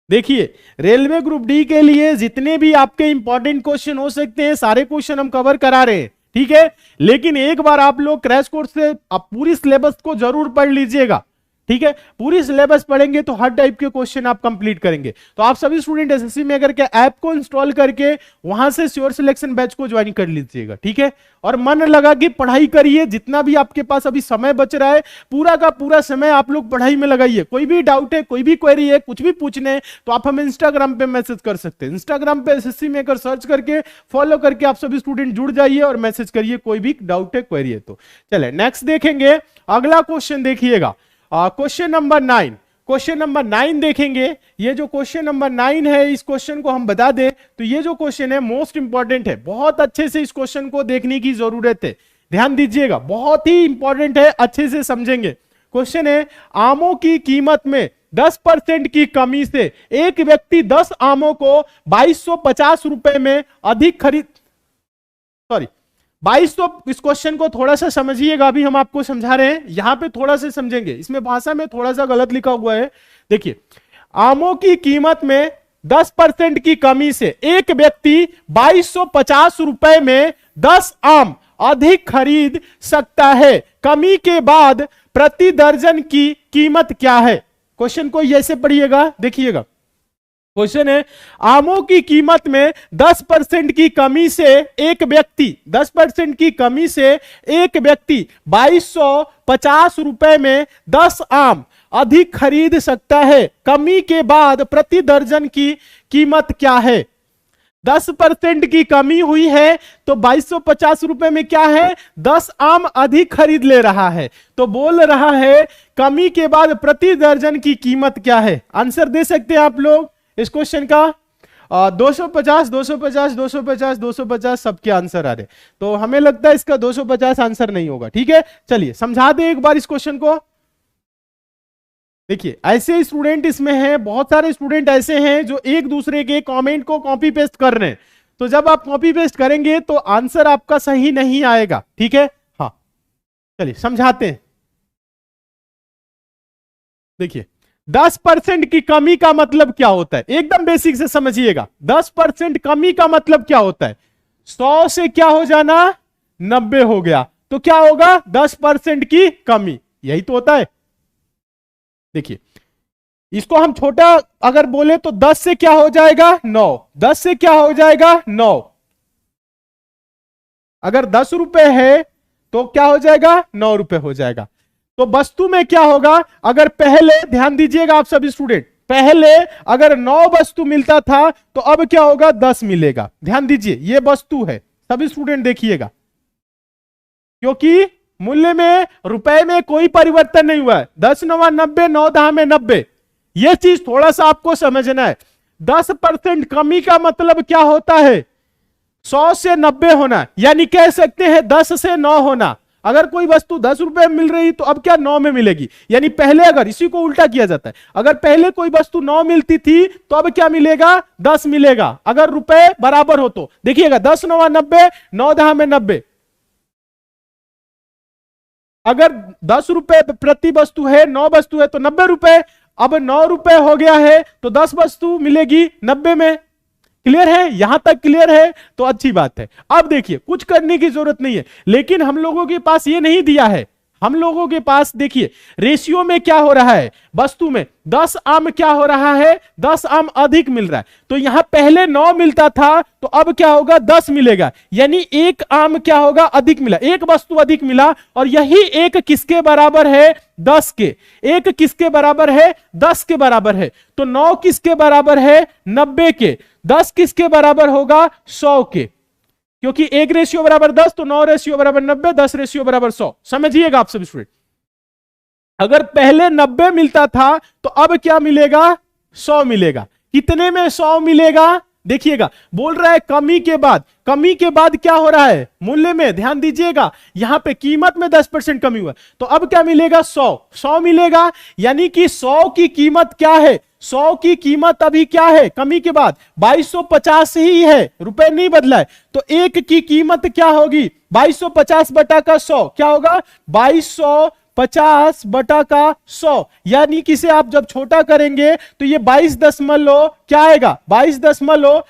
देखिए रेलवे ग्रुप डी के लिए जितने भी आपके इंपॉर्टेंट क्वेश्चन हो सकते हैं सारे क्वेश्चन हम कवर करा रहे हैं, ठीक है, लेकिन एक बार आप लोग क्रैश कोर्स से आप पूरी सिलेबस को जरूर पढ़ लीजिएगा, ठीक है, पूरी सिलेबस पढ़ेंगे तो हर टाइप के क्वेश्चन आप कंप्लीट करेंगे। तो आप सभी स्टूडेंट एसएससी मेकर के ऐप को इंस्टॉल करके वहां से श्योर सिलेक्शन बैच को ज्वाइन कर लीजिएगा, ठीक है, और मन लगा के पढ़ाई करिए, जितना भी आपके पास अभी समय बच रहा है पूरा का पूरा समय आप लोग पढ़ाई में लगाइए। कोई भी डाउट है, कोई भी क्वेरी है, कुछ भी पूछने है तो आप हमें इंस्टाग्राम पे मैसेज कर सकते हैं, इंस्टाग्राम पे एसएससी मेकर सर्च करके फॉलो करके आप सभी स्टूडेंट जुड़ जाइए और मैसेज करिए, कोई भी डाउट है, क्वेरी है तो। चले नेक्स्ट देखेंगे, अगला क्वेश्चन देखिएगा, क्वेश्चन नंबर 9, क्वेश्चन नंबर 9 देखेंगे। ये जो क्वेश्चन नंबर 9 है, इस क्वेश्चन को हम बता दें तो ये जो क्वेश्चन है मोस्ट इंपॉर्टेंट है, बहुत अच्छे से इस क्वेश्चन को देखने की जरूरत है, ध्यान दीजिएगा, बहुत ही इंपॉर्टेंट है, अच्छे से समझेंगे। क्वेश्चन है, आमों की कीमत में 10% की कमी से एक व्यक्ति 10 आमों को 2250 रुपए में अधिक खरीद, सॉरी 2200, इस क्वेश्चन को थोड़ा सा समझिएगा, अभी हम आपको समझा रहे हैं, यहां पे थोड़ा सा समझेंगे, इसमें भाषा में थोड़ा सा गलत लिखा हुआ है। देखिए, आमों की कीमत में 10% की कमी से एक व्यक्ति 2250 रुपए में 10 आम अधिक खरीद सकता है। कमी के बाद प्रति दर्जन की कीमत क्या है? क्वेश्चन को ऐसे पढ़िएगा, देखिएगा। क्वेश्चन है, आमों की कीमत में 10% की कमी से एक व्यक्ति 10% की कमी से एक व्यक्ति 2250 रुपए में 10 आम अधिक खरीद सकता है। कमी के बाद प्रति दर्जन की कीमत क्या है? 10% की कमी हुई है तो 2250 रुपए में क्या है? 10 आम अधिक खरीद ले रहा है। तो बोल रहा है कमी के बाद प्रति दर्जन की कीमत क्या है? आंसर दे सकते हैं आप लोग इस क्वेश्चन का? 250 250 250 250 सबके आंसर आ रहे, तो हमें लगता है इसका 250 आंसर नहीं होगा। ठीक है, चलिए समझा दे एक बार इस क्वेश्चन को। देखिए, ऐसे स्टूडेंट इसमें हैं, बहुत सारे स्टूडेंट ऐसे हैं जो एक दूसरे के कमेंट को कॉपी पेस्ट कर रहे हैं, तो जब आप कॉपी पेस्ट करेंगे तो आंसर आपका सही नहीं आएगा। ठीक है, हाँ चलिए समझाते हैं। देखिए, 10% की कमी का मतलब क्या होता है, एकदम बेसिक से समझिएगा। 10% कमी का मतलब क्या होता है? 100 से क्या हो जाना? 90 हो गया, तो क्या होगा? 10% की कमी, यही तो होता है। देखिए, इसको हम छोटा अगर बोले तो 10 से क्या हो जाएगा? 9। 10 से क्या हो जाएगा? 9। अगर 10 रुपए है तो क्या हो जाएगा? 9 रुपए हो जाएगा। तो वस्तु में क्या होगा? अगर पहले, ध्यान दीजिएगा आप सभी स्टूडेंट, पहले अगर 9 वस्तु मिलता था तो अब क्या होगा? 10 मिलेगा। ध्यान दीजिए, ये वस्तु है, सभी स्टूडेंट देखिएगा, क्योंकि मूल्य में, रुपए में कोई परिवर्तन नहीं हुआ है। 10 9 90, 9 10 में 90, यह चीज थोड़ा सा आपको समझना है। 10% कमी का मतलब क्या होता है? 100 से 90 होना, यानी कह सकते हैं 10 से 9 होना। अगर कोई वस्तु 10 रुपए में मिल रही तो अब क्या 9 में मिलेगी, यानी पहले, अगर इसी को उल्टा किया जाता है, अगर पहले कोई वस्तु 9 मिलती थी तो अब क्या मिलेगा? 10 मिलेगा, अगर रुपए बराबर हो तो। देखिएगा, 10 9 90, 9 10 में 90। अगर 10 रुपए प्रति वस्तु है, 9 वस्तु है तो 90 रुपए। अब 9 रुपए हो गया है तो 10 वस्तु मिलेगी 90 में। क्लियर है? यहां तक क्लियर है तो अच्छी बात है। अब देखिए, कुछ करने की जरूरत नहीं है, लेकिन हम लोगों के पास ये नहीं दिया है। हम लोगों के पास देखिए, रेशियो में क्या हो रहा है? वस्तु में 10 आम क्या हो रहा है? 10 आम अधिक मिल रहा है। तो यहां पहले 9 मिलता था तो अब क्या होगा? 10 मिलेगा, यानी एक आम क्या होगा? अधिक मिला, एक वस्तु अधिक मिला। और यही एक किसके बराबर है? 10 के। एक किसके बराबर है? 10 के बराबर है। तो 9 किसके बराबर है? 90 के। 10 किसके बराबर होगा? 100 के, क्योंकि 1 रेशियो बराबर 10, तो 9 रेशियो बराबर 90, 10 रेशियो बराबर 100। समझिएगा आप सब स्टूडेंट, अगर पहले 90 मिलता था तो अब क्या मिलेगा? 100 मिलेगा। कितने में 100 मिलेगा? देखिएगा, बोल रहा है कमी के बाद। कमी के बाद क्या हो रहा है? मूल्य में, ध्यान दीजिएगा, यहां पे कीमत में 10% कमी हुआ, तो अब क्या मिलेगा? 100 मिलेगा, यानी कि 100 की कीमत क्या है? 100 की कीमत अभी क्या है? कमी के बाद 2250 ही है, रुपए नहीं बदला है। तो एक की कीमत क्या होगी? 2250 बटा का 100 क्या होगा? 2250 बटा का 100, यानी कि इसे आप जब छोटा करेंगे तो ये 22 क्या आएगा? 22.50,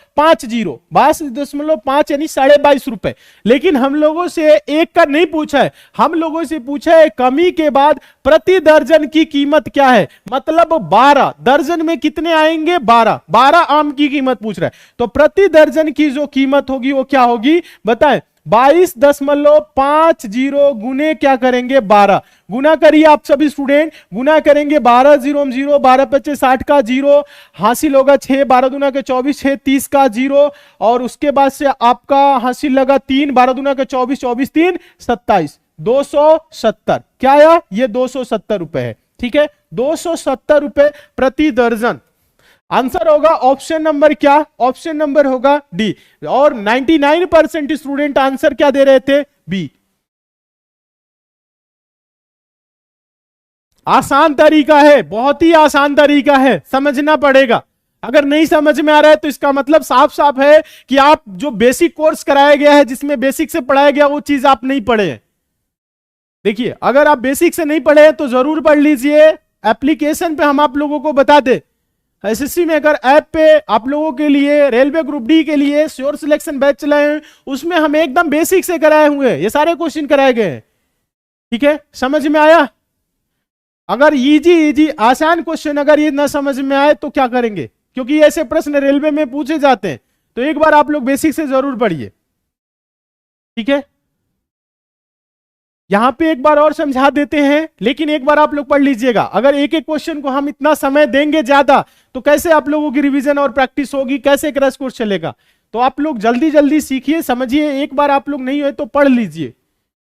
22.5 यानी 22.5 रुपए। लेकिन हम लोगों से एक का नहीं पूछा है, हम लोगों से पूछा है कमी के बाद प्रति दर्जन की कीमत क्या है, मतलब 12 दर्जन में कितने आएंगे? 12 आम की कीमत पूछ रहा है। तो प्रति दर्जन की जो कीमत होगी वो क्या होगी बताएं? 22.50 गुने क्या करेंगे? 12 गुना करिए आप सभी स्टूडेंट, गुना करेंगे 12 0 0, 12 25 60 का 0 हासिल होगा 6, 12 दूना के 24, 6 30 का 0, और उसके बाद से आपका हासिल लगा 3, 12 दूना के 24, 24 3 27, 270 क्या आया? ये 270 रुपए है। ठीक है, 270 रुपए प्रति दर्जन। आंसर होगा ऑप्शन नंबर क्या? ऑप्शन नंबर होगा डी। और 99% स्टूडेंट आंसर क्या दे रहे थे? बी। आसान तरीका है, बहुत ही आसान तरीका है, समझना पड़ेगा। अगर नहीं समझ में आ रहा है तो इसका मतलब साफ साफ है कि आप जो बेसिक कोर्स कराया गया है, जिसमें बेसिक से पढ़ाया गया, वो चीज आप नहीं पढ़े हैं। देखिए, अगर आप बेसिक से नहीं पढ़े हैं तो जरूर पढ़ लीजिए। एप्लीकेशन पे हम आप लोगों को बता दे, एसएससी में अगर ऐप पे आप लोगों के लिए रेलवे ग्रुप डी के लिए श्योर सिलेक्शन बैच चलाए हैं, उसमें हम एकदम बेसिक से कराए हुए हैं, ये सारे क्वेश्चन कराए गए हैं। ठीक है, समझ में आया? अगर इजी इजी आसान क्वेश्चन अगर ये ना समझ में आए तो क्या करेंगे, क्योंकि ऐसे प्रश्न रेलवे में पूछे जाते हैं। तो एक बार आप लोग बेसिक से जरूर पढ़िए। ठीक है, यहां पे एक बार और समझा देते हैं, लेकिन एक बार आप लोग पढ़ लीजिएगा। अगर एक एक क्वेश्चन को हम इतना समय देंगे ज्यादा, तो कैसे आप लोगों की रिवीजन और प्रैक्टिस होगी, कैसे क्रैश कोर्स चलेगा? तो आप लोग जल्दी जल्दी सीखिए, समझिए। एक बार आप लोग नहीं हुए तो पढ़ लीजिए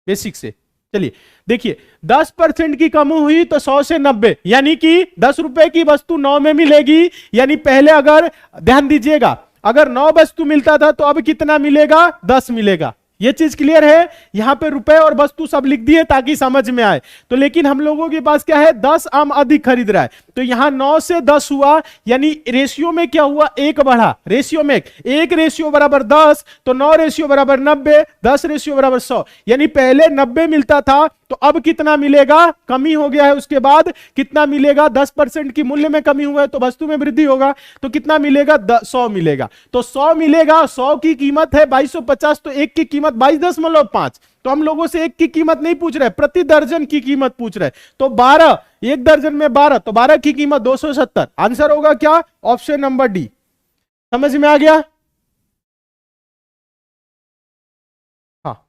बेसिक से। चलिए देखिए, 10% की कमी हुई तो 100 से 90, यानी कि 10 रुपए की वस्तु 9 में मिलेगी। यानी पहले अगर ध्यान दीजिएगा, अगर 9 वस्तु मिलता था तो अब कितना मिलेगा? 10 मिलेगा। ये चीज क्लियर है? यहां पे रुपए और वस्तु सब लिख दिए ताकि समझ में आए। तो लेकिन हम लोगों के पास क्या है? 10 आम अधिक खरीद रहा है, तो यहां 9 से 10 हुआ, यानी रेशियो में क्या हुआ? 1 बढ़ा। रेशियो में 1 रेशियो बराबर 10, तो 9 रेशियो बराबर 90, 10 रेशियो बराबर 100। यानी पहले 90 मिलता था, तो अब कितना मिलेगा? कमी हो गया है। उसके बाद कितना मिलेगा? 10% की मूल्य में कमी हुआ है तो वस्तु में वृद्धि होगा, तो कितना मिलेगा? 100 मिलेगा। तो 100 मिलेगा, 100 की कीमत है 2250, तो एक की कीमत 22.5। तो हम लोगों से एक की कीमत नहीं पूछ रहे, प्रति दर्जन की कीमत पूछ रहे। तो 12, एक दर्जन में 12, तो 12 की कीमत 270। आंसर होगा क्या? Option number D. समझ में आ गया? हाँ,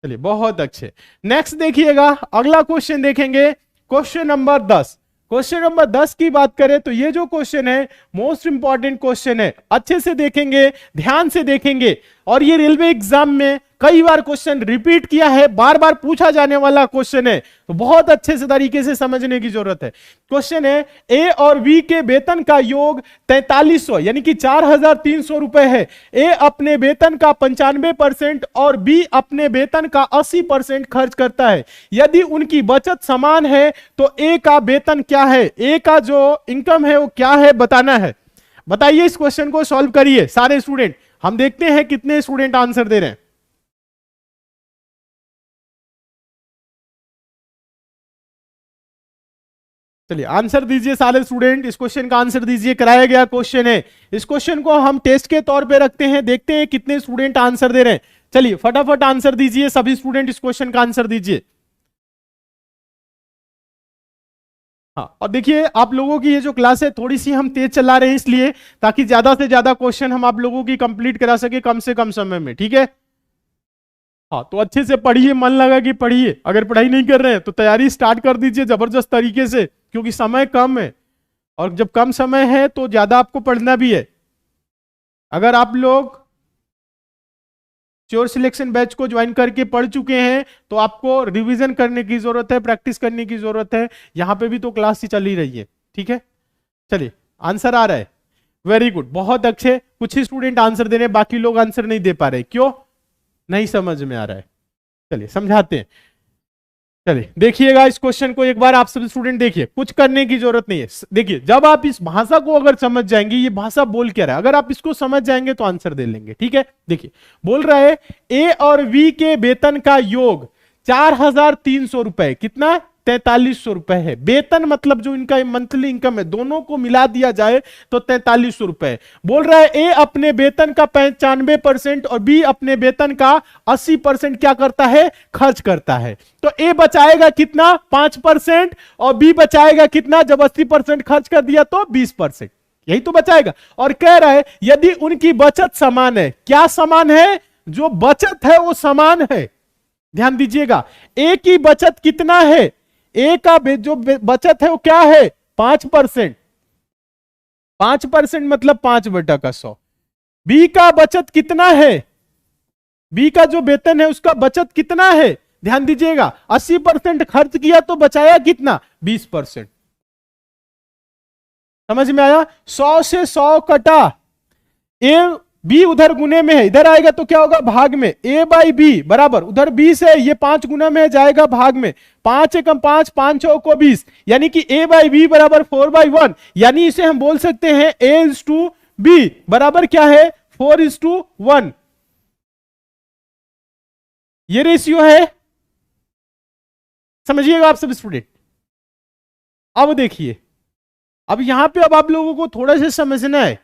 चलिए बहुत अच्छे। नेक्स्ट देखिएगा, अगला क्वेश्चन देखेंगे, क्वेश्चन नंबर 10। क्वेश्चन नंबर 10 की बात करें तो ये जो क्वेश्चन है मोस्ट इंपॉर्टेंट क्वेश्चन है। अच्छे से देखेंगे, ध्यान से देखेंगे, और ये रेलवे एग्जाम में कई बार क्वेश्चन रिपीट किया है, बार बार पूछा जाने वाला क्वेश्चन है, तो बहुत अच्छे से तरीके से समझने की जरूरत है। क्वेश्चन है, ए और बी के वेतन का योग 4300 यानी कि 4300 रुपए है। ए अपने वेतन का 95% और बी अपने वेतन का 80% खर्च करता है। यदि उनकी बचत समान है तो ए का वेतन क्या है? ए का जो इनकम है वो क्या है, बताना है। बताइए, इस क्वेश्चन को सॉल्व करिए सारे स्टूडेंट। हम देखते हैं कितने स्टूडेंट आंसर दे रहे हैं। चलिए आंसर दीजिए सारे स्टूडेंट, इस क्वेश्चन का आंसर दीजिए। कराया गया क्वेश्चन है, इस क्वेश्चन को हम टेस्ट के तौर पे रखते हैं, देखते हैं कितने स्टूडेंट आंसर दे रहे हैं। चलिए फटाफट आंसर दीजिए सभी स्टूडेंट, इस क्वेश्चन का आंसर दीजिए। हाँ, और देखिए आप लोगों की ये जो क्लास है थोड़ी सी हम तेज चला रहे हैं, इसलिए ताकि ज्यादा से ज्यादा क्वेश्चन हम आप लोगों की कंप्लीट करा सके कम से कम समय में। ठीक है, हाँ, तो अच्छे से पढ़िए, मन लगा कि पढ़िए। अगर पढ़ाई नहीं कर रहे हैं तो तैयारी स्टार्ट कर दीजिए जबरदस्त तरीके से, क्योंकि समय कम है, और जब कम समय है तो ज्यादा आपको पढ़ना भी है। अगर आप लोग श्योर सिलेक्शन बैच को ज्वाइन करके पढ़ चुके हैं तो आपको रिवीजन करने की जरूरत है, प्रैक्टिस करने की जरूरत है। यहां पे भी तो क्लास ही चल ही रही है। ठीक है, चलिए आंसर आ रहा है, वेरी गुड, बहुत अच्छे। कुछ ही स्टूडेंट आंसर दे रहे हैं, बाकी लोग आंसर नहीं दे पा रहे, क्यों? नहीं समझ में आ रहा है। चलिए समझाते हैं। चलिए देखिएगा इस क्वेश्चन को एक बार, आप सभी स्टूडेंट देखिए, कुछ करने की जरूरत नहीं है। देखिए, जब आप इस भाषा को अगर समझ जाएंगे, ये भाषा बोल क्या रहा है, अगर आप इसको समझ जाएंगे तो आंसर दे लेंगे। ठीक है, देखिए बोल रहा है ए और बी के वेतन का योग 4300 रुपए, कितना? 4300 रुपए है। वेतन मतलब जो इनका मंथली इनकम है, दोनों को मिला दिया जाए तो 4300 रुपए। बोल रहा है ए अपने वेतन का 95% और बी अपने वेतन का 80% क्या करता है? खर्च करता है। तो ए बचाएगा कितना? 5%, और बी बचाएगा कितना? जब 80% खर्च कर दिया तो 20%, यही तो बचाएगा। और कह रहा है यदि उनकी बचत समान है, क्या समान है? जो बचत है वो समान है। ध्यान दीजिएगा, ए की बचत कितना है? ए का जो बचत है वो क्या है? 5%। 5% मतलब 5/100। बी का बचत कितना है? बी का जो वेतन है उसका बचत कितना है? ध्यान दीजिएगा, 80% खर्च किया तो बचाया कितना? 20%। समझ में आया? 100 से 100 कटा। ए बी उधर गुने में है, इधर आएगा तो क्या होगा भाग में, ए बाई बी बराबर, उधर 20 है, ये 5 गुना में जाएगा भाग में, 5 एकम 5, 5 चौको 20, यानी कि ए बाई बी बराबर 4/1, यानी इसे हम बोल सकते हैं ए इज टू बी बराबर क्या है 4:1, ये रेशियो है। समझिएगा आप सब स्टूडेंट। अब देखिए, अब यहां पे अब आप लोगों को थोड़ा सा समझना है,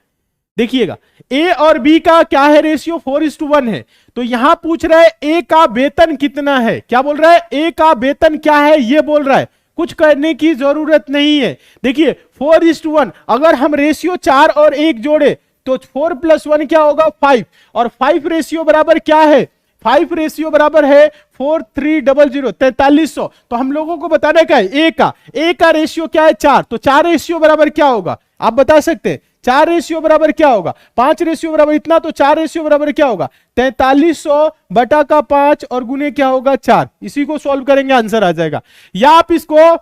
देखिएगा ए और बी का क्या है रेशियो 4:1 है, तो यहां पूछ रहा है ए का वेतन कितना है, क्या बोल रहा है ए का वेतन क्या है, ये बोल रहा है, कुछ करने की जरूरत नहीं है। देखिए 4:1, अगर हम रेशियो 4 और 1 जोड़े तो 4 + 1 क्या होगा 5, और 5 रेशियो बराबर क्या है, 5 रेशियो बराबर है 4300 4300। तो हम लोगों को बताना क्या है ए का रेशियो क्या है 4, तो 4 रेशियो बराबर क्या होगा आप बता सकते हैं, 4 रेशियो बराबर क्या होगा 5 रेशियो बराबर इतना, तो 4 रेशियो बराबर क्या होगा 4300 बटा का 5 और गुने क्या होगा 4, इसी को सॉल्व करेंगे आंसर आ जाएगा। या आप इसको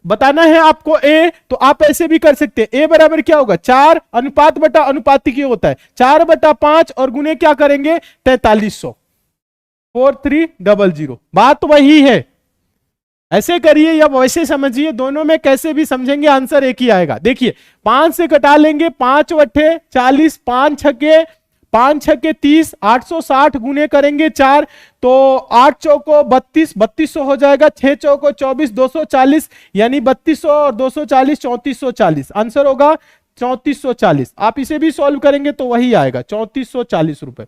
बताना है आपको ए, तो आप ऐसे भी कर सकते हैं, ए बराबर क्या होगा 4 अनुपात बटा अनुपातिक होता है 4/5 और गुने क्या करेंगे 4300, 4300, बात वही है। ऐसे करिए या वैसे समझिए, दोनों में कैसे भी समझेंगे आंसर एक ही आएगा। देखिए 5 से कटा लेंगे, 5 × 8 = 40, 5 छके 30, 860 गुने करेंगे 4, तो 8 चौको 32, 3200 हो जाएगा, 6 चौको 24, 240, यानी 3200 और 240 3440, आंसर होगा 3440। आप इसे भी सॉल्व करेंगे तो वही आएगा 3440 रुपए।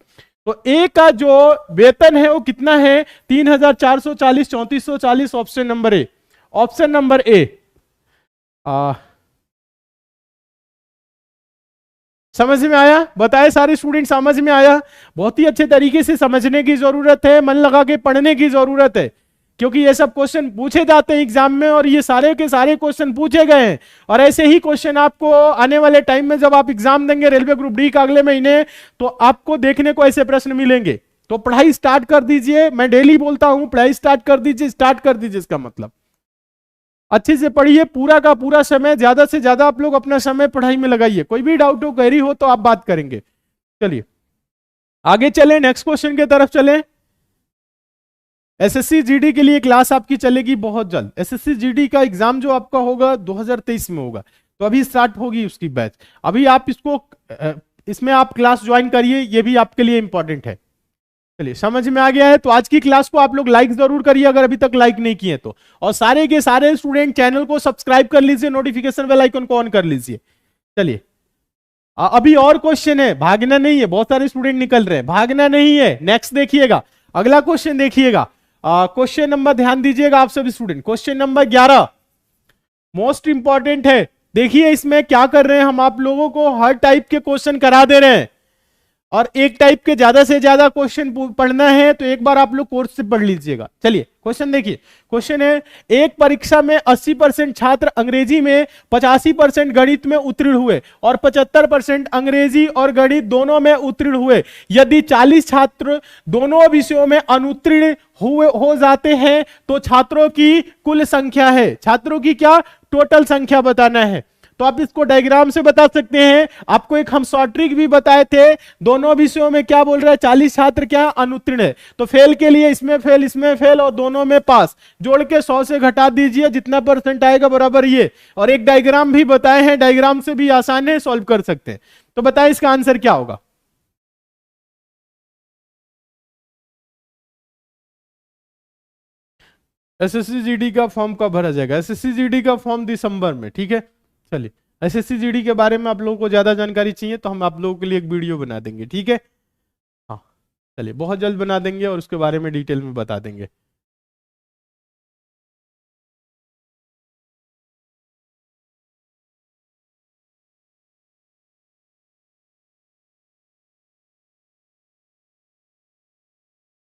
तो ए का जो वेतन है वो कितना है 3440, 3440, ऑप्शन नंबर ए, ऑप्शन नंबर ए। समझ में आया, बताए सारे स्टूडेंट समझ में आया? बहुत ही अच्छे तरीके से समझने की जरूरत है, मन लगा के पढ़ने की जरूरत है, क्योंकि ये सब क्वेश्चन पूछे जाते हैं एग्जाम में, और ये सारे के सारे क्वेश्चन पूछे गए हैं, और ऐसे ही क्वेश्चन आपको आने वाले टाइम में जब आप एग्जाम देंगे रेलवे ग्रुप डी का अगले महीने, तो आपको देखने को ऐसे प्रश्न मिलेंगे। तो पढ़ाई स्टार्ट कर दीजिए, मैं डेली बोलता हूं पढ़ाई स्टार्ट कर दीजिए, स्टार्ट कर दीजिए, इसका मतलब अच्छे से पढ़िए, पूरा का पूरा समय, ज्यादा से ज्यादा आप लोग अपना समय पढ़ाई में लगाइए। कोई भी डाउट हो क्वेरी हो तो आप बात करेंगे। चलिए आगे चलें, नेक्स्ट क्वेश्चन की तरफ चलें। एसएससी जीडी के लिए क्लास आपकी चलेगी बहुत जल्द। एसएससी जीडी का एग्जाम जो आपका होगा 2023 में होगा, तो अभी स्टार्ट होगी उसकी बैच। अभी आप इसको इसमें आप क्लास ज्वाइन करिए, ये भी आपके लिए इंपॉर्टेंट है। चलिए समझ में आ गया है, तो आज की क्लास को आप लोग लाइक जरूर करिए अगर अभी तक लाइक नहीं किए तो, और सारे के सारे स्टूडेंट चैनल को सब्सक्राइब कर लीजिए, नोटिफिकेशन बेल आइकन को ऑन कर लीजिए। चलिए अभी और क्वेश्चन है, भागना नहीं है, बहुत सारे स्टूडेंट निकल रहे हैं, भागना नहीं है। नेक्स्ट देखिएगा, अगला क्वेश्चन देखिएगा, क्वेश्चन नंबर, ध्यान दीजिएगा आप सभी student, question number 11 most important है। देखिए इसमें क्या कर रहे हैं हम, आप लोगों को हर टाइप के क्वेश्चन करा दे रहे हैं, और एक टाइप के ज्यादा से ज्यादा क्वेश्चन पढ़ना है तो एक बार आप लोग कोर्स से पढ़ लीजिएगा। चलिए क्वेश्चन देखिए, क्वेश्चन है एक परीक्षा में 80% छात्र अंग्रेजी में, 85% गणित में उत्तीर्ण हुए और 75% अंग्रेजी और गणित दोनों में उत्तीर्ण हुए। यदि 40 छात्र दोनों विषयों में अनुत्तीर्ण हुए हो जाते हैं तो छात्रों की कुल संख्या है, छात्रों की क्या टोटल संख्या बताना है। तो आप इसको डायग्राम से बता सकते हैं। आपको एक हम शॉर्ट ट्रिक भी बताए थे, दोनों विषयों में क्या बोल रहा है 40 छात्र क्या अनुत्तीर्ण है, तो फेल के लिए इसमें फेल, इसमें फेल और दोनों में पास, जोड़ के 100 से घटा दीजिए, जितना परसेंट आएगा बराबर ये। और एक डायग्राम भी बताए हैं, डायग्राम से भी आसान है, सॉल्व कर सकते हैं। तो बताए इसका आंसर क्या होगा। एसएससी जीडी का फॉर्म कब भरा जाएगा? एसएससी जीडी का फॉर्म दिसंबर में, ठीक है। चलिए एसएससी जीडी के बारे में आप लोगों को ज्यादा जानकारी चाहिए तो हम आप लोगों के लिए एक वीडियो बना देंगे, ठीक है। हाँ चलिए बहुत जल्द बना देंगे और उसके बारे में डिटेल में बता देंगे।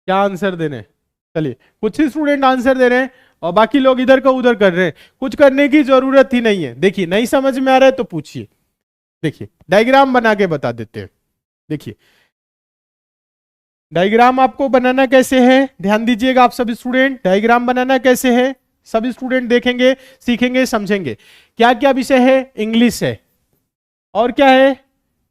क्या आंसर देने? चलिए कुछ ही स्टूडेंट आंसर दे रहे हैं और बाकी लोग इधर का उधर कर रहे हैं, कुछ करने की जरूरत ही नहीं है। देखिए नहीं समझ में आ रहा है तो पूछिए। देखिए डायग्राम बना के बता देते हैं। देखिए डायग्राम आपको बनाना कैसे है, ध्यान दीजिएगा आप सभी स्टूडेंट, डायग्राम बनाना कैसे है सभी स्टूडेंट देखेंगे, सीखेंगे, समझेंगे। क्या क्या विषय है? इंग्लिश है, और क्या है?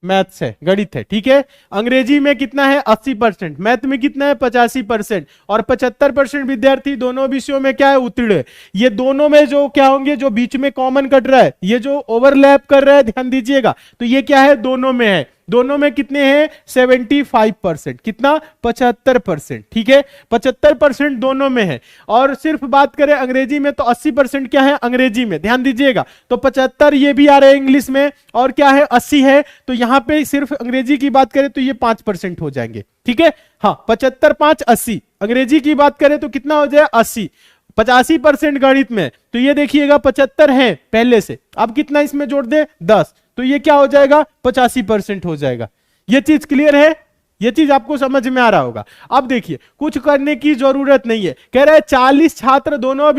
मैथ्स है, गणित है, ठीक है। अंग्रेजी में कितना है 80%, मैथ में कितना है 85%, और 75% विद्यार्थी दोनों विषयों में क्या है उत्तीर्ण है। ये दोनों में जो क्या होंगे, जो बीच में कॉमन कट रहा है, ये जो ओवरलैप कर रहा है, ध्यान दीजिएगा, तो ये क्या है दोनों में है। दोनों में कितने हैं 75%, कितना 75%, ठीक है। 75% दोनों में है। और सिर्फ बात करें अंग्रेजी में तो 80% क्या है अंग्रेजी में, ध्यान दीजिएगा। तो 75 ये भी आ रहे हैं इंग्लिश में, और क्या है 80 है, तो यहां पे सिर्फ अंग्रेजी की बात करें तो ये 5% हो जाएंगे, ठीक है। हाँ 75 5 80, अंग्रेजी की बात करें तो कितना हो जाए 80। 85% गणित में, तो ये देखिएगा 75 है पहले से, अब कितना इसमें जोड़ दे 10, तो ये क्या हो जाएगा 85% हो जाएगा। ये चीज क्लियर है, ये चीज आपको समझ में आ रहा होगा। अब देखिए कुछ करने की जरूरत नहीं है, कह रहा है 40 छात्र दोनों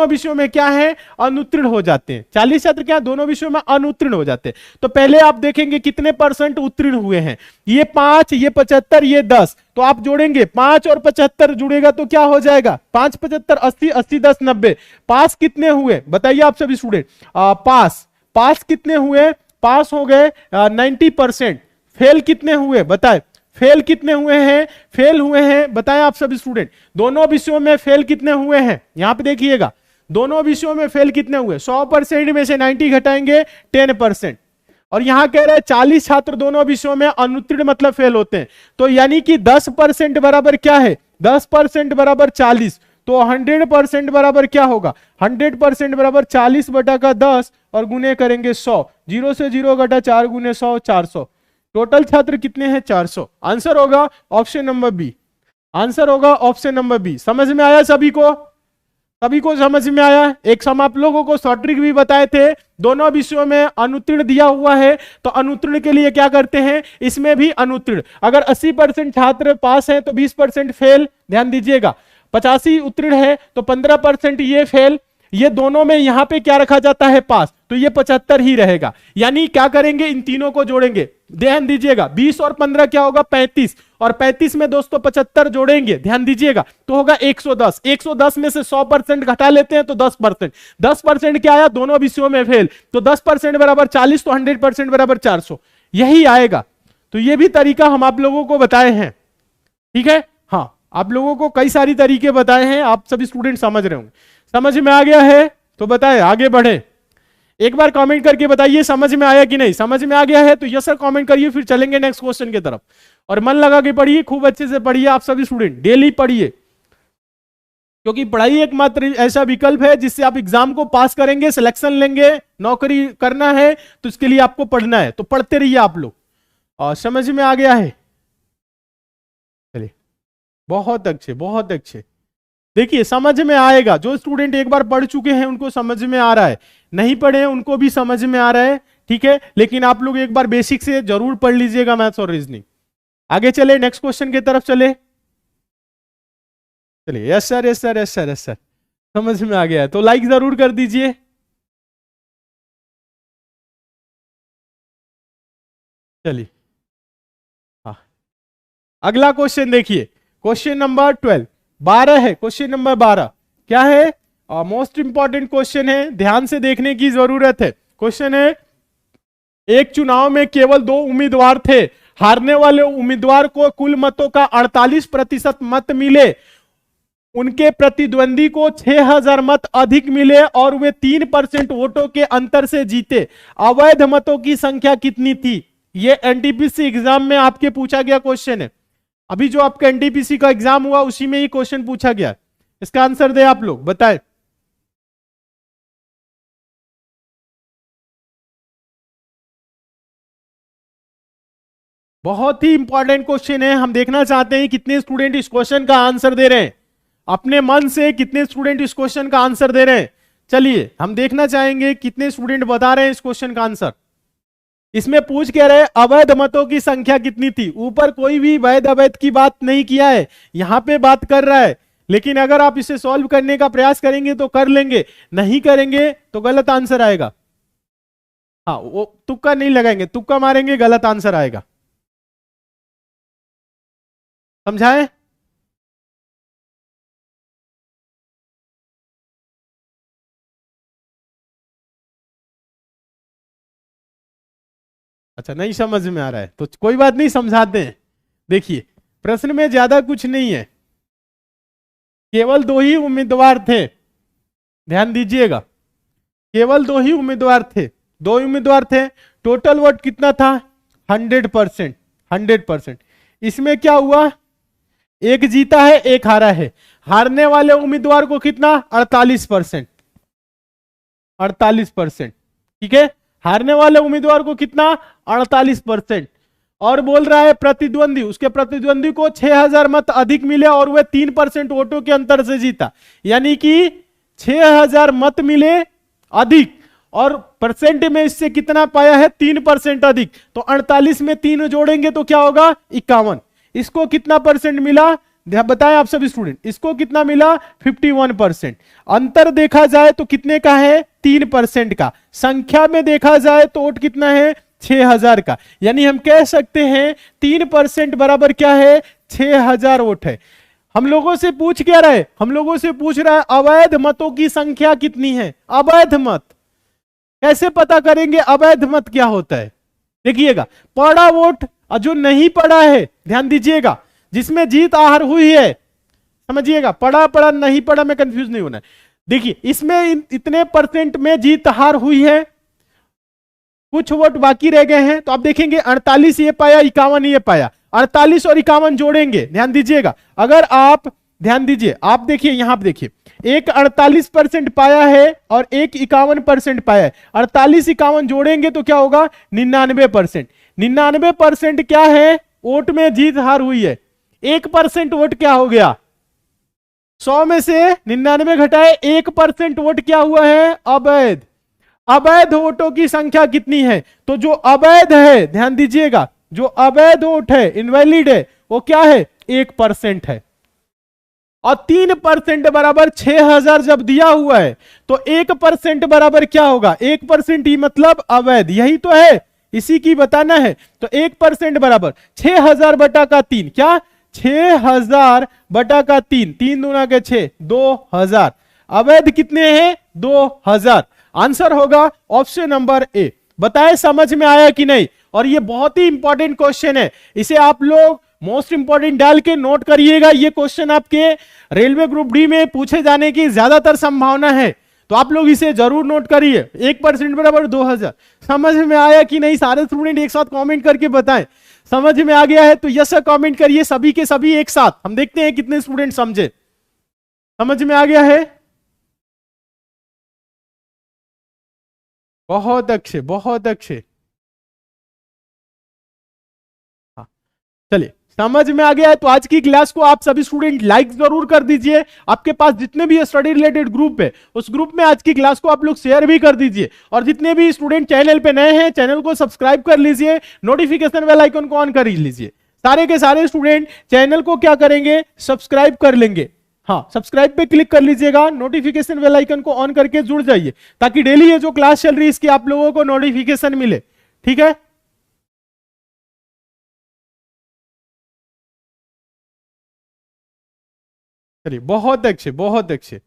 विषयों में क्या है अनुत्तीर्ण हो जाते हैं। 40 छात्र क्या दोनों विषयों में अनुत्तीर्ण हो जाते हैं। तो पहले आप देखेंगे कितने परसेंट उत्तीर्ण हुए हैं, ये 5, ये 75, ये 10, तो आप जोड़ेंगे 5 और 75 जुड़ेगा तो क्या हो जाएगा 5 75 80, 80 10 90। पास कितने हुए बताइए आप सभी स्टूडेंट, पास कितने हुए, पास हो गए 90%। फेल कितने हुए बताए, फेल कितने हुए हैं, फेल हुए हैं बताएं आप सभी स्टूडेंट, दोनों विषयों में फेल कितने हुए हैं, यहां पे देखिएगा दोनों विषयों में फेल कितने हुए, 100% में से 90 घटाएंगे 10%। और यहां कह रहे हैं 40 छात्र दोनों विषयों में अनुत्तीर्ण मतलब फेल होते हैं, तो यानी कि 10% बराबर क्या है 10% बराबर 40, तो 100% बराबर क्या होगा 100% बराबर 40 बटा का 10 और गुने करेंगे 100, 0 से 0 घटा 4 गुने 100 400, टोटल छात्र कितने हैं 400। आंसर होगा ऑप्शन नंबर बी, आंसर होगा ऑप्शन नंबर बी। समझ में आया सभी को, सभी को समझ में आया। एक सम आप लोगों को शॉर्ट ट्रिक भी बताए थे, दोनों विषयों में अनुत्तीर्ण दिया हुआ है तो अनुत्तीर्ण के लिए क्या करते हैं, इसमें भी अनुत्तीर्ण। अगर 80% छात्र पास हैं तो 20% फेल, ध्यान दीजिएगा। 85 उत्तीर्ण है तो 15% ये फेल, ये दोनों में यहां पे क्या रखा जाता है पास, तो ये 75 ही रहेगा। यानी क्या करेंगे इन तीनों को जोड़ेंगे, ध्यान दीजिएगा 20 और 15 क्या होगा 35, और 35 में दोस्तों 75 जोड़ेंगे ध्यान दीजिएगा तो होगा 110। 110 में से 100% घटा लेते हैं तो 10%, 10% क्या आया दोनों विषयों में फेल, तो 10% बराबर 40, तो 100% बराबर 400, यही आएगा। तो ये भी तरीका हम आप लोगों को बताए हैं, ठीक है। हाँ आप लोगों को कई सारी तरीके बताए हैं, आप सभी स्टूडेंट समझ रहे होंगे। समझ में आ गया है तो बताए आगे बढ़े, एक बार कमेंट करके बताइए समझ में आया कि नहीं। समझ में आ गया है तो यस सर कमेंट करिए, फिर चलेंगे नेक्स्ट क्वेश्चन की तरफ। और मन लगा के पढ़िए, खूब अच्छे से पढ़िए आप सभी स्टूडेंट, डेली पढ़िए, क्योंकि पढ़ाई एकमात्र ऐसा विकल्प है जिससे आप एग्जाम को पास करेंगे, सिलेक्शन लेंगे, नौकरी करना है तो इसके लिए आपको पढ़ना है, तो पढ़ते रहिए आप लोग। और समझ में आ गया है, चलिए बहुत अच्छे बहुत अच्छे। देखिए समझ में आएगा, जो स्टूडेंट एक बार पढ़ चुके हैं उनको समझ में आ रहा है, नहीं पढ़े हैं उनको भी समझ में आ रहा है, ठीक है। लेकिन आप लोग एक बार बेसिक से जरूर पढ़ लीजिएगा मैथ्स और रीजनिंग। आगे चले नेक्स्ट क्वेश्चन की तरफ चले, चलिए yes sir yes sir yes sir yes sir, समझ में आ गया है तो लाइक जरूर कर दीजिए। चलिए हाँ अगला क्वेश्चन देखिए, क्वेश्चन नंबर 12, 12 है, क्वेश्चन नंबर 12 क्या है, मोस्ट इंपॉर्टेंट क्वेश्चन है, ध्यान से देखने की जरूरत है। क्वेश्चन है एक चुनाव में केवल 2 उम्मीदवार थे, हारने वाले उम्मीदवार को कुल मतों का 48% मत मिले, उनके प्रतिद्वंदी को 6000 मत अधिक मिले और वे 3% वोटों के अंतर से जीते, अवैध मतों की संख्या कितनी थी। ये एनटीपीसी एग्जाम में आपके पूछा गया क्वेश्चन है, अभी जो आपका एनटीपीसी का एग्जाम हुआ उसी में ये क्वेश्चन पूछा गया। इसका आंसर दे आप लोग बताएं। बहुत ही इंपॉर्टेंट क्वेश्चन है, हम देखना चाहते हैं कितने स्टूडेंट इस क्वेश्चन का आंसर दे रहे हैं, अपने मन से कितने स्टूडेंट इस क्वेश्चन का आंसर दे रहे हैं। चलिए हम देखना चाहेंगे कितने स्टूडेंट बता रहे हैं इस क्वेश्चन का आंसर। इसमें पूछ कह रहे अवैध मतों की संख्या कितनी थी, ऊपर कोई भी वैध अवैध की बात नहीं किया है, यहां पे बात कर रहा है। लेकिन अगर आप इसे सॉल्व करने का प्रयास करेंगे तो कर लेंगे, नहीं करेंगे तो गलत आंसर आएगा। हाँ वो तुक्का नहीं लगाएंगे, तुक्का मारेंगे गलत आंसर आएगा, समझाएं। अच्छा, नहीं समझ में आ रहा है तो कोई बात नहीं, समझाते हैं। देखिए, प्रश्न में ज्यादा कुछ नहीं है, केवल दो ही उम्मीदवार थे, ध्यान दीजिएगा, केवल दो ही उम्मीदवार थे, दो ही उम्मीदवार थे। टोटल वोट कितना था? 100%, 100%। इसमें क्या हुआ, एक जीता है एक हारा है। हारने वाले उम्मीदवार को कितना? 48%, 48%। ठीक है, हारने वाले उम्मीदवार को कितना? 48%। और बोल रहा है प्रतिद्वंदी, उसके प्रतिद्वंदी को 6000 मत अधिक मिले और वह 3% वोटों के अंतर से जीता। यानी कि 6000 मत मिले अधिक और परसेंट में इससे कितना पाया है? 3% अधिक। तो 48 में 3 जोड़ेंगे तो क्या होगा? 51। इसको कितना परसेंट मिला बताएं आप सभी स्टूडेंट, इसको कितना मिला? 51%। अंतर देखा जाए तो कितने का है? 3% का। संख्या में देखा जाए तो वोट कितना है? 6000 का। यानी हम कह सकते हैं 3% बराबर क्या है? 6000 वोट है। हम लोगों से पूछ क्या रहा है? हम लोगों से पूछ रहा है अवैध मतों की संख्या कितनी है। अवैध मत कैसे पता करेंगे? अवैध मत क्या होता है? देखिएगा, पड़ा वोट और जो नहीं पड़ा है, ध्यान दीजिएगा, जिसमें जीत हार हुई है, समझिएगा, पड़ा पड़ा नहीं पड़ा में कंफ्यूज नहीं होना है। देखिए, इसमें इतने परसेंट में जीत हार हुई है, कुछ वोट बाकी रह गए हैं, तो आप देखेंगे 48 ये पाया, 51 ये पाया। 48 और 51 जोड़ेंगे, ध्यान दीजिएगा, अगर आप ध्यान दीजिए, आप देखिए यहां पर देखिए, एक 48% पाया है और एक 51% पाया है। 48 51 जोड़ेंगे तो क्या होगा? 99%। 99% क्या है? वोट में जीत हार हुई है। 1% वोट क्या हो गया? 100 में से 99 घटाए 1% वोट क्या हुआ है? अवैध। अवैध वोटों की संख्या कितनी है? तो जो अवैध है, ध्यान दीजिएगा, जो अवैध वोट है, इनवैलिड है, वो क्या है? 1% है। और 3% बराबर 6000 जब दिया हुआ है तो 1% बराबर क्या होगा? 1% ही मतलब अवैध, यही तो है, इसी की बताना है। तो 1% बराबर 6000 बटा का 3, क्या? 6000 बटा का 3, 3 दूना के 6, 2000। अवैध कितने हैं? 2000। आंसर होगा ऑप्शन नंबर ए। बताएं समझ में आया कि नहीं? और ये बहुत ही इंपॉर्टेंट क्वेश्चन है, इसे आप लोग मोस्ट इंपॉर्टेंट डाल के नोट करिएगा। ये क्वेश्चन आपके रेलवे ग्रुप डी में पूछे जाने की ज्यादातर संभावना है, तो आप लोग इसे जरूर नोट करिए। 1% बराबर 2000। समझ में आया कि नहीं? सारे स्टूडेंट एक साथ कमेंट करके बताएं। समझ में आ गया है तो यस कमेंट करिए, सभी के सभी एक साथ। हम देखते हैं कितने स्टूडेंट समझे। समझ में आ गया है? बहुत अच्छे, बहुत अच्छे। हाँ, चलिए, समझ में आ गया है तो आज की क्लास को आप सभी स्टूडेंट लाइक जरूर कर दीजिए। आपके पास जितने भी स्टडी रिलेटेड ग्रुप है, उस ग्रुप में आज की क्लास को आप लोग शेयर भी कर दीजिए। और जितने भी स्टूडेंट चैनल पे नए हैं, चैनल को सब्सक्राइब कर लीजिए, नोटिफिकेशन बेल आइकन को ऑन कर लीजिए। सारे के सारे स्टूडेंट चैनल को क्या करेंगे? सब्सक्राइब कर लेंगे। हाँ, सब्सक्राइब पे क्लिक कर लीजिएगा, नोटिफिकेशन बेल आइकन को ऑन करके जुड़ जाइए, ताकि डेली ये जो क्लास चल रही है इसकी आप लोगों को नोटिफिकेशन मिले। ठीक है, चलिए, बहुत अच्छे, बहुत अच्छे।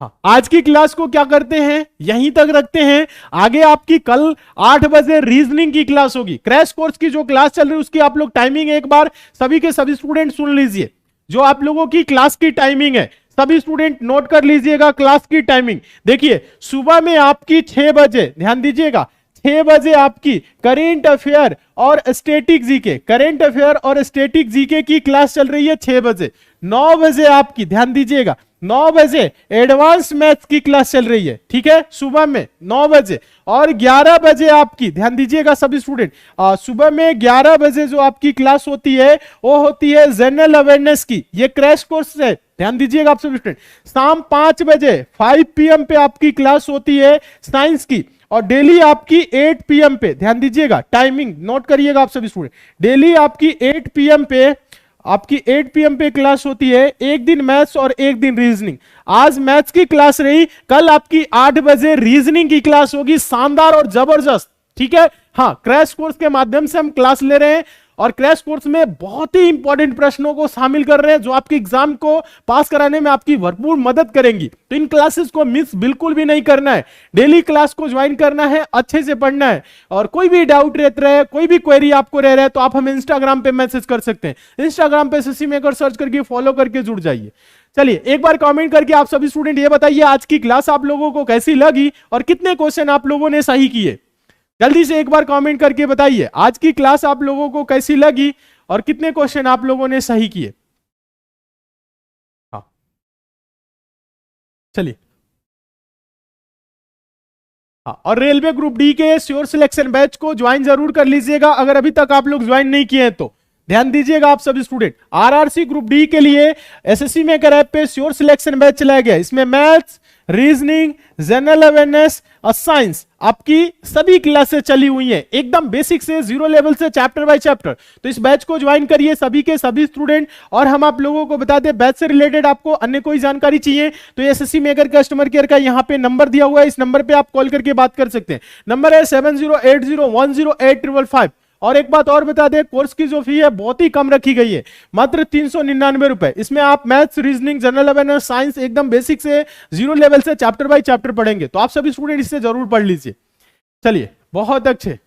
हाँ, आज की क्लास को क्या करते हैं? यहीं तक रखते हैं। आगे आपकी कल 8 बजे रीजनिंग की क्लास होगी। क्रैश कोर्स की जो क्लास चल रही है उसकी आप लोग टाइमिंग एक बार सभी के सभी स्टूडेंट सुन लीजिए। जो आप लोगों की क्लास की टाइमिंग है, सभी स्टूडेंट नोट कर लीजिएगा क्लास की टाइमिंग। देखिए, सुबह में आपकी 6 बजे, ध्यान दीजिएगा, 6 बजे आपकी करेंट अफेयर और स्टैटिक जीके, करेंट अफेयर और स्टैटिक जीके की क्लास चल रही है 6 बजे। 9 बजे आपकी, ध्यान दीजिएगा, 9 बजे एडवांस मैथ्स की क्लास चल रही है। ठीक है, सुबह में 9 बजे। और 11 बजे आपकी, ध्यान दीजिएगा सभी स्टूडेंट, सुबह में 11 बजे जो आपकी क्लास होती है वो होती है जनरल अवेयरनेस की, ये क्रैश कोर्स है, ध्यान दीजिएगा आप सभी स्टूडेंट। शाम 5 बजे 5 PM पे आपकी क्लास होती है साइंस की। और डेली आपकी 8 PM पे, ध्यान दीजिएगा, टाइमिंग नोट करिएगा आप सभी स्टूडेंट, डेली आपकी 8 PM पे, आपकी 8 PM पे क्लास होती है। एक दिन मैथ्स और एक दिन रीजनिंग। आज मैथ्स की क्लास रही, कल आपकी 8 बजे रीजनिंग की क्लास होगी, शानदार और जबरदस्त। ठीक है, हाँ, क्रैश कोर्स के माध्यम से हम क्लास ले रहे हैं और क्रैश कोर्स में बहुत ही इंपॉर्टेंट प्रश्नों को शामिल कर रहे हैं जो आपके एग्जाम को पास कराने में आपकी भरपूर मदद करेंगी। तो इन क्लासेस को मिस बिल्कुल भी नहीं करना है, डेली क्लास को ज्वाइन करना है, अच्छे से पढ़ना है। और कोई भी डाउट रहता है, कोई भी क्वेरी आपको रह रहा है, तो आप हमें इंस्टाग्राम पे मैसेज कर सकते हैं। इंस्टाग्राम पे एसएससी मेकर सर्च करके फॉलो करके जुड़ जाइए। चलिए एक बार कमेंट करके आप सभी स्टूडेंट ये बताइए आज की क्लास आप लोगों को कैसी लगी और कितने क्वेश्चन आप लोगों ने सही किए। जल्दी से एक बार कमेंट करके बताइए आज की क्लास आप लोगों को कैसी लगी और कितने क्वेश्चन आप लोगों ने सही किए। हाँ चलिए। हाँ, और रेलवे ग्रुप डी के श्योर सिलेक्शन बैच को ज्वाइन जरूर कर लीजिएगा अगर अभी तक आप लोग ज्वाइन नहीं किए हैं तो। ध्यान दीजिएगा आप सभी स्टूडेंट, आरआरसी ग्रुप डी के लिए एसएससी मेकर ऐप पे श्योर सिलेक्शन बैच चलाया गया। इसमें मैथ्स, रीजनिंग, जनरल अवेयरनेस और साइंस आपकी सभी क्लासेस चली हुई हैं, एकदम बेसिक से जीरो लेवल से चैप्टर बाय चैप्टर। तो इस बैच को ज्वाइन करिए सभी के सभी स्टूडेंट। और हम आप लोगों को बता दें, बैच से रिलेटेड आपको अन्य कोई जानकारी चाहिए तो एसएससी मेकर कस्टमर केयर का यहां पे नंबर दिया हुआ है, इस नंबर पे आप कॉल करके बात कर सकते हैं। नंबर है 7080108555। और एक बात और बता दें, कोर्स की जो फी है बहुत ही कम रखी गई है, मात्र 399 रुपए। इसमें आप maths, reasoning, general awareness, science एकदम बेसिक से जीरो लेवल से चैप्टर बाय चैप्टर पढ़ेंगे। तो आप सभी स्टूडेंट इससे जरूर पढ़ लीजिए। चलिए बहुत अच्छे।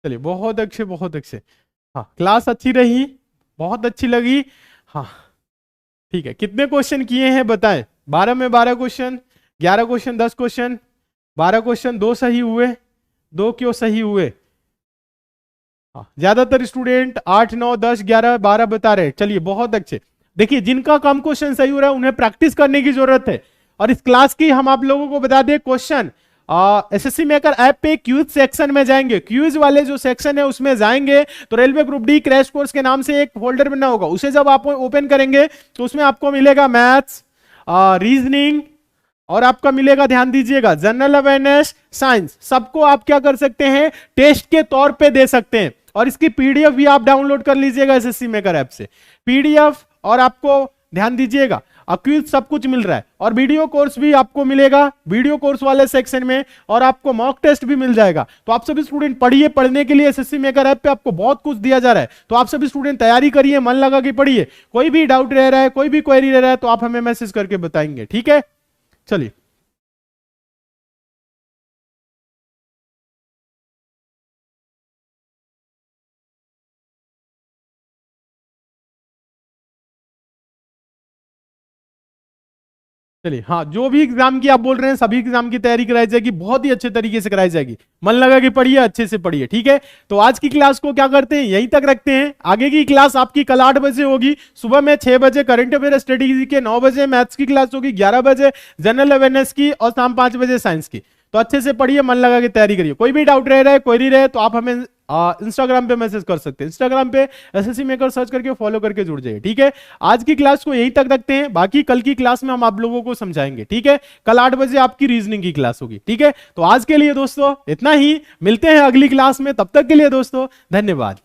चलिए बहुत अच्छे बहुत अच्छे। हाँ क्लास अच्छी रही, बहुत अच्छी लगी। हाँ ठीक है, कितने क्वेश्चन किए हैं बताएं। 12 में 12 क्वेश्चन, 11 क्वेश्चन 10 क्वेश्चन, 12 क्वेश्चन 2 सही हुए, 2 क्यों सही हुए। हाँ ज्यादातर स्टूडेंट 8 9 10 11 12 बता रहे हैं। चलिए बहुत अच्छे। देखिए जिनका कम क्वेश्चन सही हो रहा है उन्हें प्रैक्टिस करने की जरूरत है। और इस क्लास की हम आप लोगों को बता दें, क्वेश्चन एसएससी मेकर ऐप पे क्यूज सेक्शन में जाएंगे, क्यूज वाले जो सेक्शन है उसमें जाएंगे तो railway group D crash course के नाम से एक फोल्डर बना होगा, उसे जब आप ओपन करेंगे तो उसमें आपको मिलेगा मैथ्स, रीजनिंग और आपका मिलेगा, ध्यान दीजिएगा, जनरल अवेयरनेस, साइंस। सबको आप क्या कर सकते हैं, टेस्ट के तौर पे दे सकते हैं। और इसकी पीडीएफ भी आप डाउनलोड कर लीजिएगा एसएससी मेकर ऐप से, पीडीएफ। और आपको ध्यान दीजिएगा क्विज सब कुछ मिल रहा है। और वीडियो कोर्स भी आपको मिलेगा वीडियो कोर्स वाले सेक्शन में, और आपको मॉक टेस्ट भी मिल जाएगा। तो आप सभी स्टूडेंट पढ़िए, पढ़ने के लिए एसएससी मेकर ऐप पे आपको बहुत कुछ दिया जा रहा है। तो आप सभी स्टूडेंट तैयारी करिए, मन लगा के पढ़िए। कोई भी डाउट रह रहा है, कोई भी क्वेरी रह रहा है तो आप हमें मैसेज करके बताएंगे, ठीक है। चलिए चलिए। हाँ जो भी एग्जाम की आप बोल रहे हैं सभी एग्जाम की तैयारी कराई जाएगी, बहुत ही अच्छे तरीके से कराई जाएगी। मन लगा के पढ़िए, अच्छे से पढ़िए, ठीक है। तो आज की क्लास को क्या करते हैं, यहीं तक रखते हैं। आगे की क्लास आपकी कल 8 बजे होगी, सुबह में 6 बजे करंट अफेयर स्ट्रेटेजी के, 9 बजे मैथ्स की क्लास होगी, 11 बजे जनरल अवेयरनेस की और शाम 5 बजे साइंस की। तो अच्छे से पढ़िए, मन लगा के तैयारी करिए। कोई भी डाउट रह रहा है, क्वेरी रहे तो आप हमें इंस्टाग्राम पे मैसेज कर सकते हैं। इंस्टाग्राम पे एसएससी मेकर सर्च करके फॉलो करके जुड़ जाइए, ठीक है। आज की क्लास को यहीं तक रखते हैं, बाकी कल की क्लास में हम आप लोगों को समझाएंगे, ठीक है। कल 8 बजे आपकी रीजनिंग की क्लास होगी, ठीक है। तो आज के लिए दोस्तों इतना ही, मिलते हैं अगली क्लास में। तब तक के लिए दोस्तों धन्यवाद।